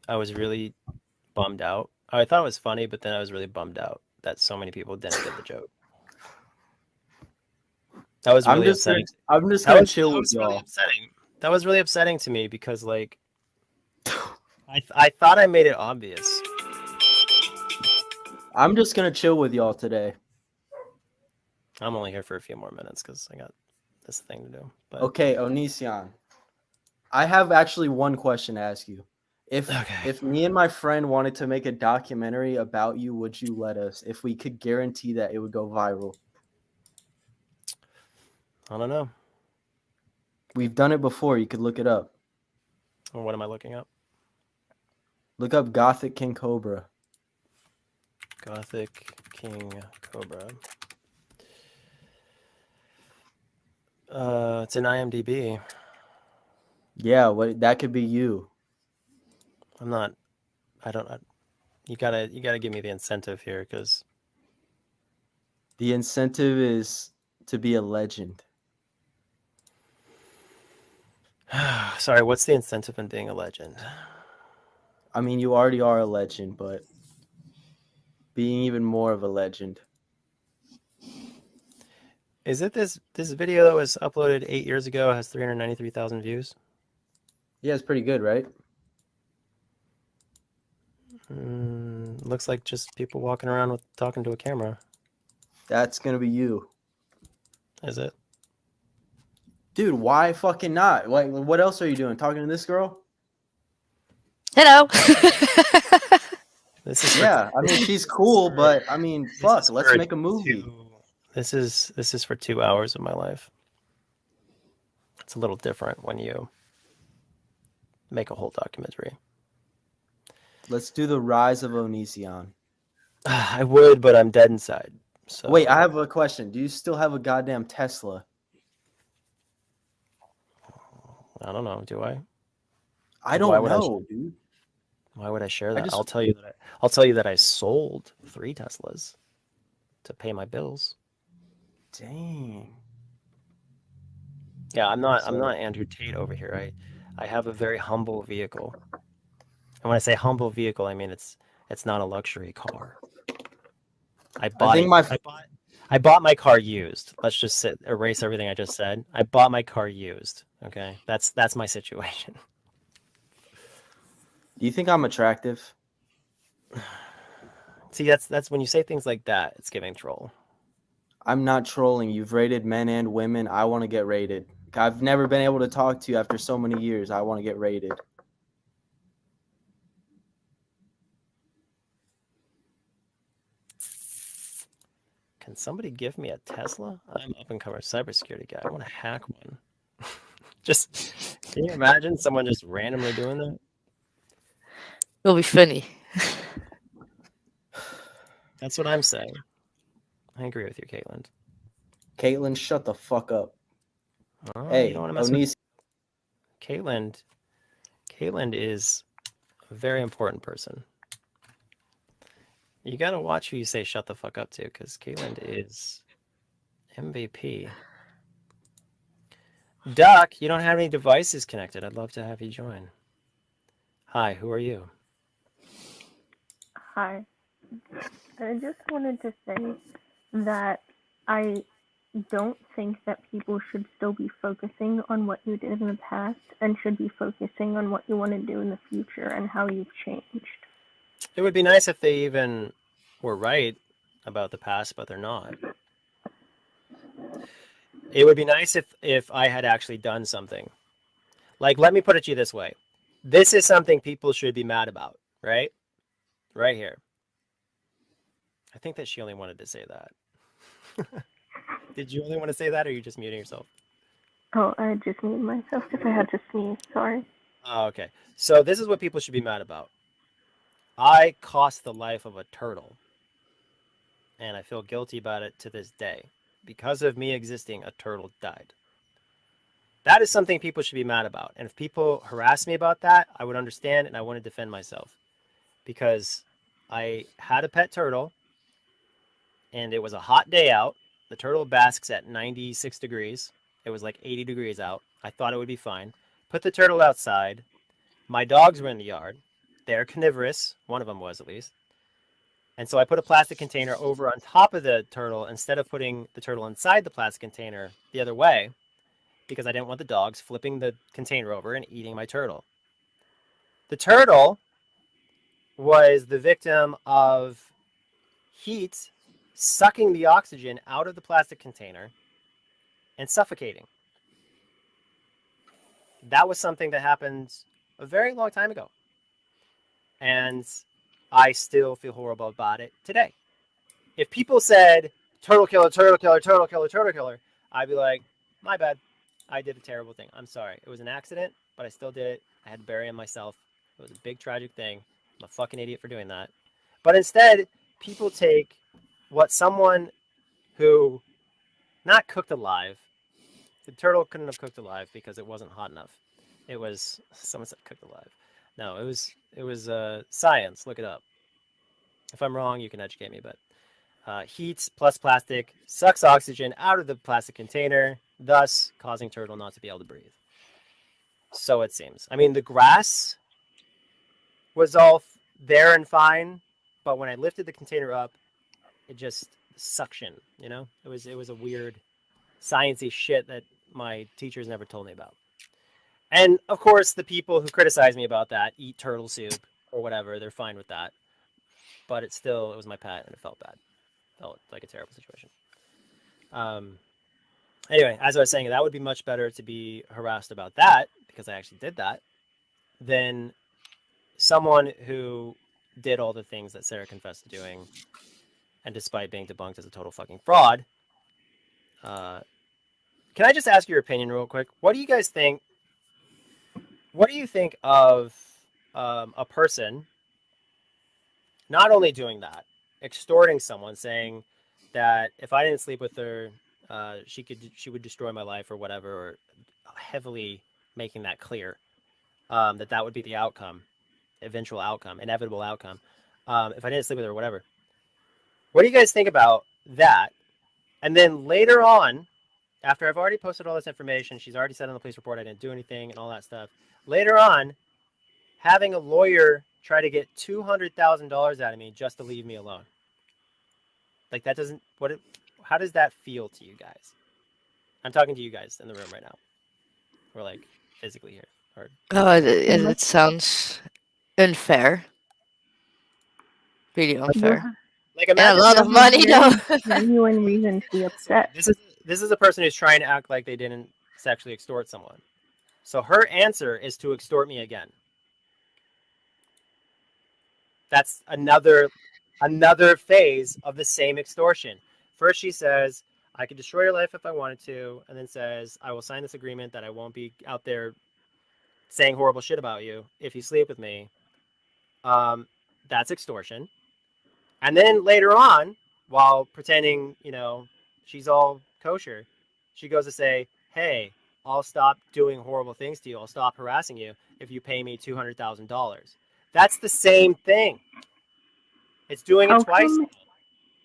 [SPEAKER 1] I was really bummed out. I thought it was funny, but then I was really bummed out that so many people didn't get the joke. That was really upsetting.
[SPEAKER 9] I'm just gonna chill with y'all.
[SPEAKER 1] Really upsetting. That was really upsetting to me because, like, I thought I made it obvious.
[SPEAKER 9] I'm just gonna chill with y'all today.
[SPEAKER 1] I'm only here for a few more minutes because I got this thing to do. But...
[SPEAKER 9] Okay, Onision. I have actually one question to ask you. If me and my friend wanted to make a documentary about you, would you let us? If we could guarantee that it would go viral.
[SPEAKER 1] I don't know.
[SPEAKER 9] We've done it before. You could look it up.
[SPEAKER 1] Well, what am I looking up?
[SPEAKER 9] Look up Gothic King Cobra.
[SPEAKER 1] Gothic King Cobra. It's an IMDb.
[SPEAKER 9] Yeah, that could be you.
[SPEAKER 1] I'm not. You gotta give me the incentive here, because
[SPEAKER 9] the incentive is to be a legend.
[SPEAKER 1] Sorry, what's the incentive in being a legend?
[SPEAKER 9] I mean, you already are a legend, but being even more of a legend.
[SPEAKER 1] Is it this video that was uploaded 8 years ago has 393,000 views?
[SPEAKER 9] Yeah, it's pretty good, right?
[SPEAKER 1] Looks like just people walking around talking to a camera.
[SPEAKER 9] That's gonna be you.
[SPEAKER 1] Is it?
[SPEAKER 9] Dude, why fucking not? Like, what else are you doing? Talking to this girl?
[SPEAKER 2] Hello.
[SPEAKER 1] This is
[SPEAKER 9] Yeah, I mean she's cool, but I mean, fuck, let's make a movie.
[SPEAKER 1] This is for 2 hours of my life. It's a little different when you make a whole documentary.
[SPEAKER 9] Let's do the rise of Onision.
[SPEAKER 1] I would, but I'm dead inside. So
[SPEAKER 9] wait, I have a question. Do you still have a goddamn Tesla?
[SPEAKER 1] I don't know. Do I?
[SPEAKER 9] I don't know, dude.
[SPEAKER 1] Why would I share that? I'll tell you that I sold 3 Teslas to pay my bills.
[SPEAKER 9] Dang.
[SPEAKER 1] Yeah, I'm not Andrew Tate over here. I have a very humble vehicle. And when I say humble vehicle, I mean it's not a luxury car. I bought my car used. Let's just erase everything I just said. I bought my car used. Okay? That's my situation.
[SPEAKER 9] Do you think I'm attractive?
[SPEAKER 1] See, that's when you say things like that, it's giving troll.
[SPEAKER 9] I'm not trolling. You've rated men and women. I want to get rated. I've never been able to talk to you after so many years. I want to get rated.
[SPEAKER 1] Can somebody give me a Tesla? I'm up and coming cybersecurity guy. I want to hack one. Just, can you imagine someone just randomly doing that?
[SPEAKER 2] Will be funny.
[SPEAKER 1] That's what I'm saying. I agree with you, Caitlin.
[SPEAKER 9] Caitlin, shut the fuck up.
[SPEAKER 1] Oh,
[SPEAKER 9] hey,
[SPEAKER 1] you don't want to mess with Caitlin. Caitlin is a very important person. You gotta watch who you say shut the fuck up to, because Caitlin is MVP. Duck, you don't have any devices connected. I'd love to have you join. Hi, who are you?
[SPEAKER 10] Hi. I just wanted to say that I don't think that people should still be focusing on what you did in the past and should be focusing on what you want to do in the future and how you've changed.
[SPEAKER 1] It would be nice if they even were right about the past, but they're not. It would be nice if I had actually done something. Like, let me put it to you this way. This is something people should be mad about, right? Right here. I think that she only wanted to say that. Did you only want to say that, or are you just muting yourself?
[SPEAKER 10] Oh, I just muted myself because I had to sneeze. Sorry.
[SPEAKER 1] Oh, okay. So this is what people should be mad about. I cost the life of a turtle, and I feel guilty about it to this day. Because of me existing, a turtle died. That is something people should be mad about. And if people harass me about that, I would understand and I want to defend myself. Because I had a pet turtle, and it was a hot day out. The turtle basks at 96 degrees. It was like 80 degrees out. I thought it would be fine. Put the turtle outside. My dogs were in the yard. They're carnivorous. One of them was, at least. And so I put a plastic container over on top of the turtle instead of putting the turtle inside the plastic container the other way, because I didn't want the dogs flipping the container over and eating my turtle. The turtle was the victim of heat sucking the oxygen out of the plastic container and suffocating. That was something that happened a very long time ago. And I still feel horrible about it today. If people said, turtle killer, turtle killer, turtle killer, turtle killer, I'd be like, my bad. I did a terrible thing. I'm sorry. It was an accident, but I still did it. I had to bury him myself. It was a big tragic thing. I'm a fucking idiot for doing that. But instead, people take what someone who not cooked alive, the turtle couldn't have cooked alive because it wasn't hot enough. It was, someone said cooked alive. No, it was science. Look it up. If I'm wrong, you can educate me, but heat plus plastic sucks oxygen out of the plastic container, thus causing turtle not to be able to breathe. So it seems. I mean, the grass was all there and fine, but when I lifted the container up, it just suction, you know? It was a weird sciencey shit that my teachers never told me about. And of course, the people who criticize me about that eat turtle soup or whatever. They're fine with that. But it was my pet, and it felt bad. Felt like a terrible situation. Anyway, as I was saying, that would be much better to be harassed about that, because I actually did that, than someone who did all the things that Sarah confessed to doing, and despite being debunked as a total fucking fraud. Can I just ask your opinion real quick? What do you guys think? What do you think of a person not only doing that, extorting someone, saying that if I didn't sleep with her, she would destroy my life or whatever, or heavily making that clear, that would be the outcome, eventual outcome, inevitable outcome, if I didn't sleep with her or whatever. What do you guys think about that? And then later on, after I've already posted all this information, she's already said on the police report I didn't do anything and all that stuff. Later on, having a lawyer try to get $200,000 out of me just to leave me alone. Like, that doesn't, how does that feel to you guys? I'm talking to you guys in the room right now. We're like physically here. Or...
[SPEAKER 2] Oh, it sounds unfair. Really unfair.
[SPEAKER 1] Like,
[SPEAKER 2] and a lot of money, though.
[SPEAKER 10] Genuine reason to be upset.
[SPEAKER 1] This is a person who's trying to act like they didn't sexually extort someone. So her answer is to extort me again. That's another phase of the same extortion. First she says, I could destroy your life if I wanted to, and then says, I will sign this agreement that I won't be out there saying horrible shit about you if you sleep with me. That's extortion. And then later on, while pretending, she's all kosher, she goes to say, hey, I'll stop doing horrible things to you. I'll stop harassing you if you pay me $200,000. That's the same thing. It's doing it twice.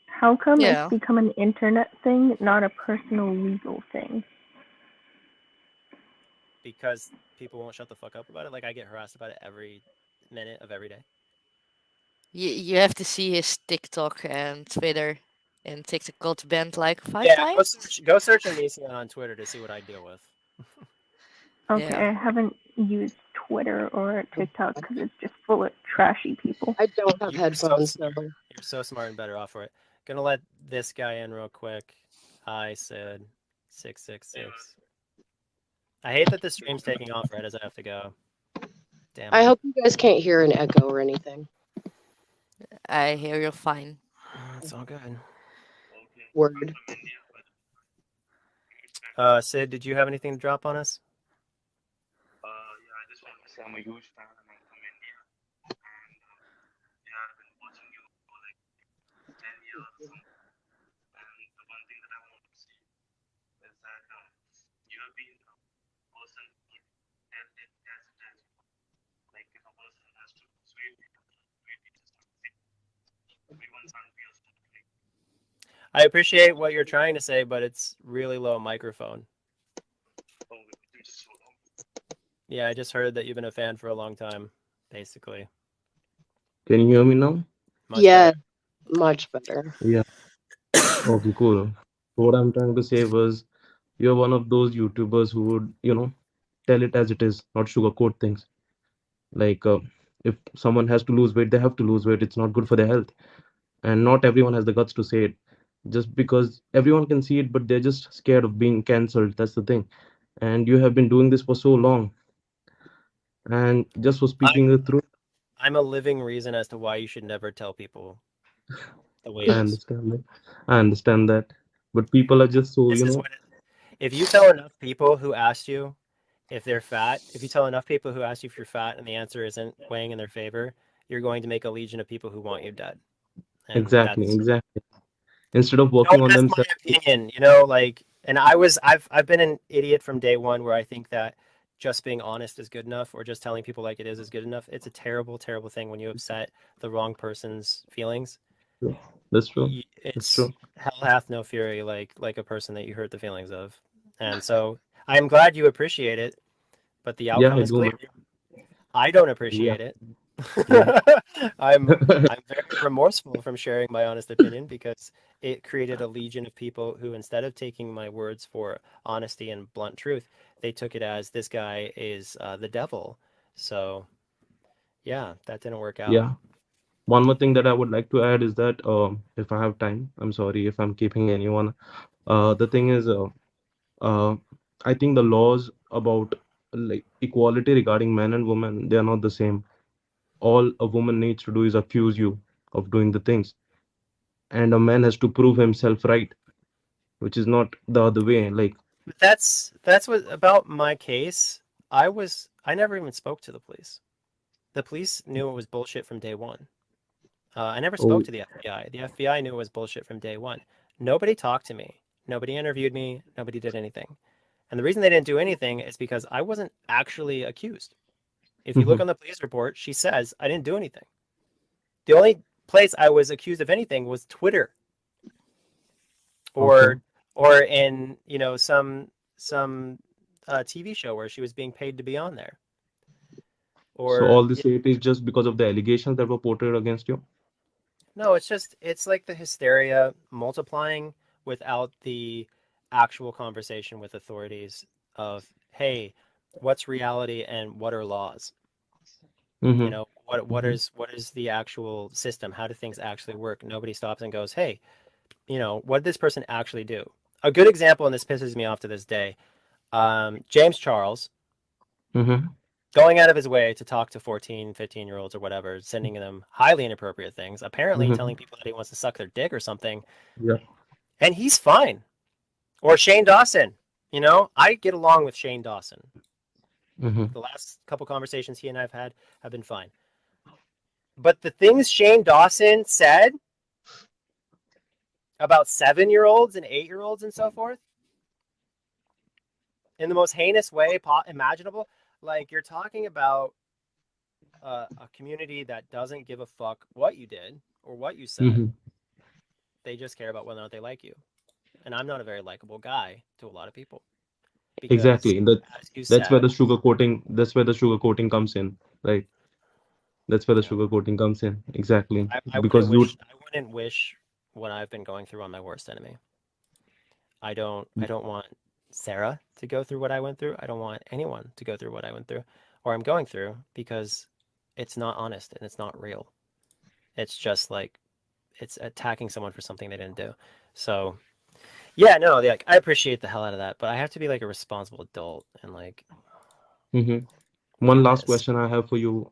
[SPEAKER 10] How come it's become an internet thing, not a personal legal thing?
[SPEAKER 1] Because people won't shut the fuck up about it. Like, I get harassed about it every minute of every day.
[SPEAKER 2] You have to see his TikTok and Twitter, and TikTok got banned like 5 times.
[SPEAKER 1] Go search Onision on Twitter to see what I deal with.
[SPEAKER 10] Okay, I haven't used Twitter or TikTok because it's just full of trashy people.
[SPEAKER 11] I don't have headphones.
[SPEAKER 1] You're so smart and better off for it. Gonna let this guy in real quick. I said 666. I hate that the stream's taking off right as I have to go. Damn.
[SPEAKER 11] I hope you guys can't hear an echo or anything.
[SPEAKER 2] I hear you fine.
[SPEAKER 1] It's all good.
[SPEAKER 11] Word.
[SPEAKER 1] Sid, did you have anything to drop on us?
[SPEAKER 12] Yeah, I just want to say I'm a huge fan and I'm from India. And yeah, I've been watching you for like 10 years or something. And the one thing that I want to see is that you have been a person who held it as it is. Like, if a person has to persuade people, everyone's on wheels.
[SPEAKER 1] I appreciate what you're trying to say, but it's really low microphone. Yeah, I just heard that you've been a fan for a long time, basically.
[SPEAKER 12] Can you hear me now?
[SPEAKER 11] Much better.
[SPEAKER 12] Yeah. Okay, cool. What I'm trying to say was, you're one of those YouTubers who would, tell it as it is, not sugarcoat things. Like, if someone has to lose weight, they have to lose weight. It's not good for their health. And not everyone has the guts to say it. Just because everyone can see it, but they're just scared of being cancelled. That's the thing. And you have been doing this for so long. And just for speaking the truth.
[SPEAKER 1] I'm a living reason as to why you should never tell people the way it is.
[SPEAKER 12] I understand that. But people are just so,
[SPEAKER 1] If you tell enough people who asked you if they're fat, if you tell enough people who asked you if you're fat and the answer isn't weighing in their favor, you're going to make a legion of people who want you dead. And
[SPEAKER 12] exactly. Instead of working on themselves.
[SPEAKER 1] My opinion, and I've been an idiot from day one where I think that just being honest is good enough, or just telling people like it is good enough. It's a terrible, terrible thing when you upset the wrong person's feelings.
[SPEAKER 12] That's true.
[SPEAKER 1] It's true. Hell hath no fury like a person that you hurt the feelings of. And so I am glad you appreciate it, but the outcome is clear. I don't appreciate it. I'm very remorseful from sharing my honest opinion, because it created a legion of people who, instead of taking my words for honesty and blunt truth, they took it as this guy is the devil. So yeah, that didn't work out.
[SPEAKER 12] Yeah. One more thing that I would like to add is that if I have time, I'm sorry if I'm keeping anyone. The thing is, I think the laws about like equality regarding men and women, they are not the same. all a woman needs to do is accuse you of doing the things, and a man has to prove himself right, which is not the other way. Like,
[SPEAKER 1] But that's what about my case. I never even spoke to the police. The police knew it was bullshit from day one. I never spoke
[SPEAKER 12] oh,
[SPEAKER 1] to the FBI. The FBI knew it was bullshit from day one. Nobody talked to me. Nobody interviewed me. Nobody did anything. And the reason they didn't do anything is because I wasn't actually accused. If you look
[SPEAKER 12] mhm,
[SPEAKER 1] on the police report, she says I didn't do anything. The only place I was accused of anything was Twitter,
[SPEAKER 12] okay.
[SPEAKER 1] or in some TV show where she was being paid to be on there.
[SPEAKER 12] So
[SPEAKER 1] Or
[SPEAKER 12] all this hate is just because of the allegations that were portrayed against you?
[SPEAKER 1] no, it's like the hysteria multiplying without the actual conversation with authorities of, hey, what's reality and what are laws?
[SPEAKER 12] Mm-hmm.
[SPEAKER 1] What
[SPEAKER 12] Mm-hmm.
[SPEAKER 1] is the actual system? How do things actually work? Nobody stops and goes, hey, what did this person actually do? A good example, and this pisses me off to this day, James Charles
[SPEAKER 12] Mm-hmm.
[SPEAKER 1] going out of his way to talk to 14, 15-year-olds or whatever, sending them highly inappropriate things, apparently telling
[SPEAKER 12] Mm-hmm.
[SPEAKER 1] people that he wants to suck their dick or something,
[SPEAKER 12] Yeah.
[SPEAKER 1] and he's fine. Or Shane Dawson, I get along with Shane Dawson.
[SPEAKER 12] Mm-hmm.
[SPEAKER 1] The last couple conversations he and I've had have been fine. But the things Shane Dawson said about 7-year-olds and 8-year-olds and so forth, in the most heinous way imaginable, like you're talking about a community that doesn't give a fuck what you did or what you said.
[SPEAKER 12] Mm-hmm.
[SPEAKER 1] They just care about whether or not they like you. And I'm not a very likable guy to a lot of people because,
[SPEAKER 12] Exactly.
[SPEAKER 1] as you
[SPEAKER 12] That's where
[SPEAKER 1] said,
[SPEAKER 12] the sugarcoating. That's where the sugarcoating comes in, right? That's where the
[SPEAKER 1] yeah,
[SPEAKER 12] sugarcoating comes in. Exactly.
[SPEAKER 1] I
[SPEAKER 12] Because you.
[SPEAKER 1] wouldn't wish what I've been going through on my worst enemy. I don't want Sarah to go through what I went through. I don't want anyone to go through what I went through or I'm going through, because it's not honest and it's not real. It's just like it's attacking someone for something they didn't do. So yeah, no, like I appreciate the hell out of that, but I have to be like a responsible adult and like
[SPEAKER 12] Mm-hmm.
[SPEAKER 1] do
[SPEAKER 12] One last
[SPEAKER 1] this.
[SPEAKER 12] question I have for you.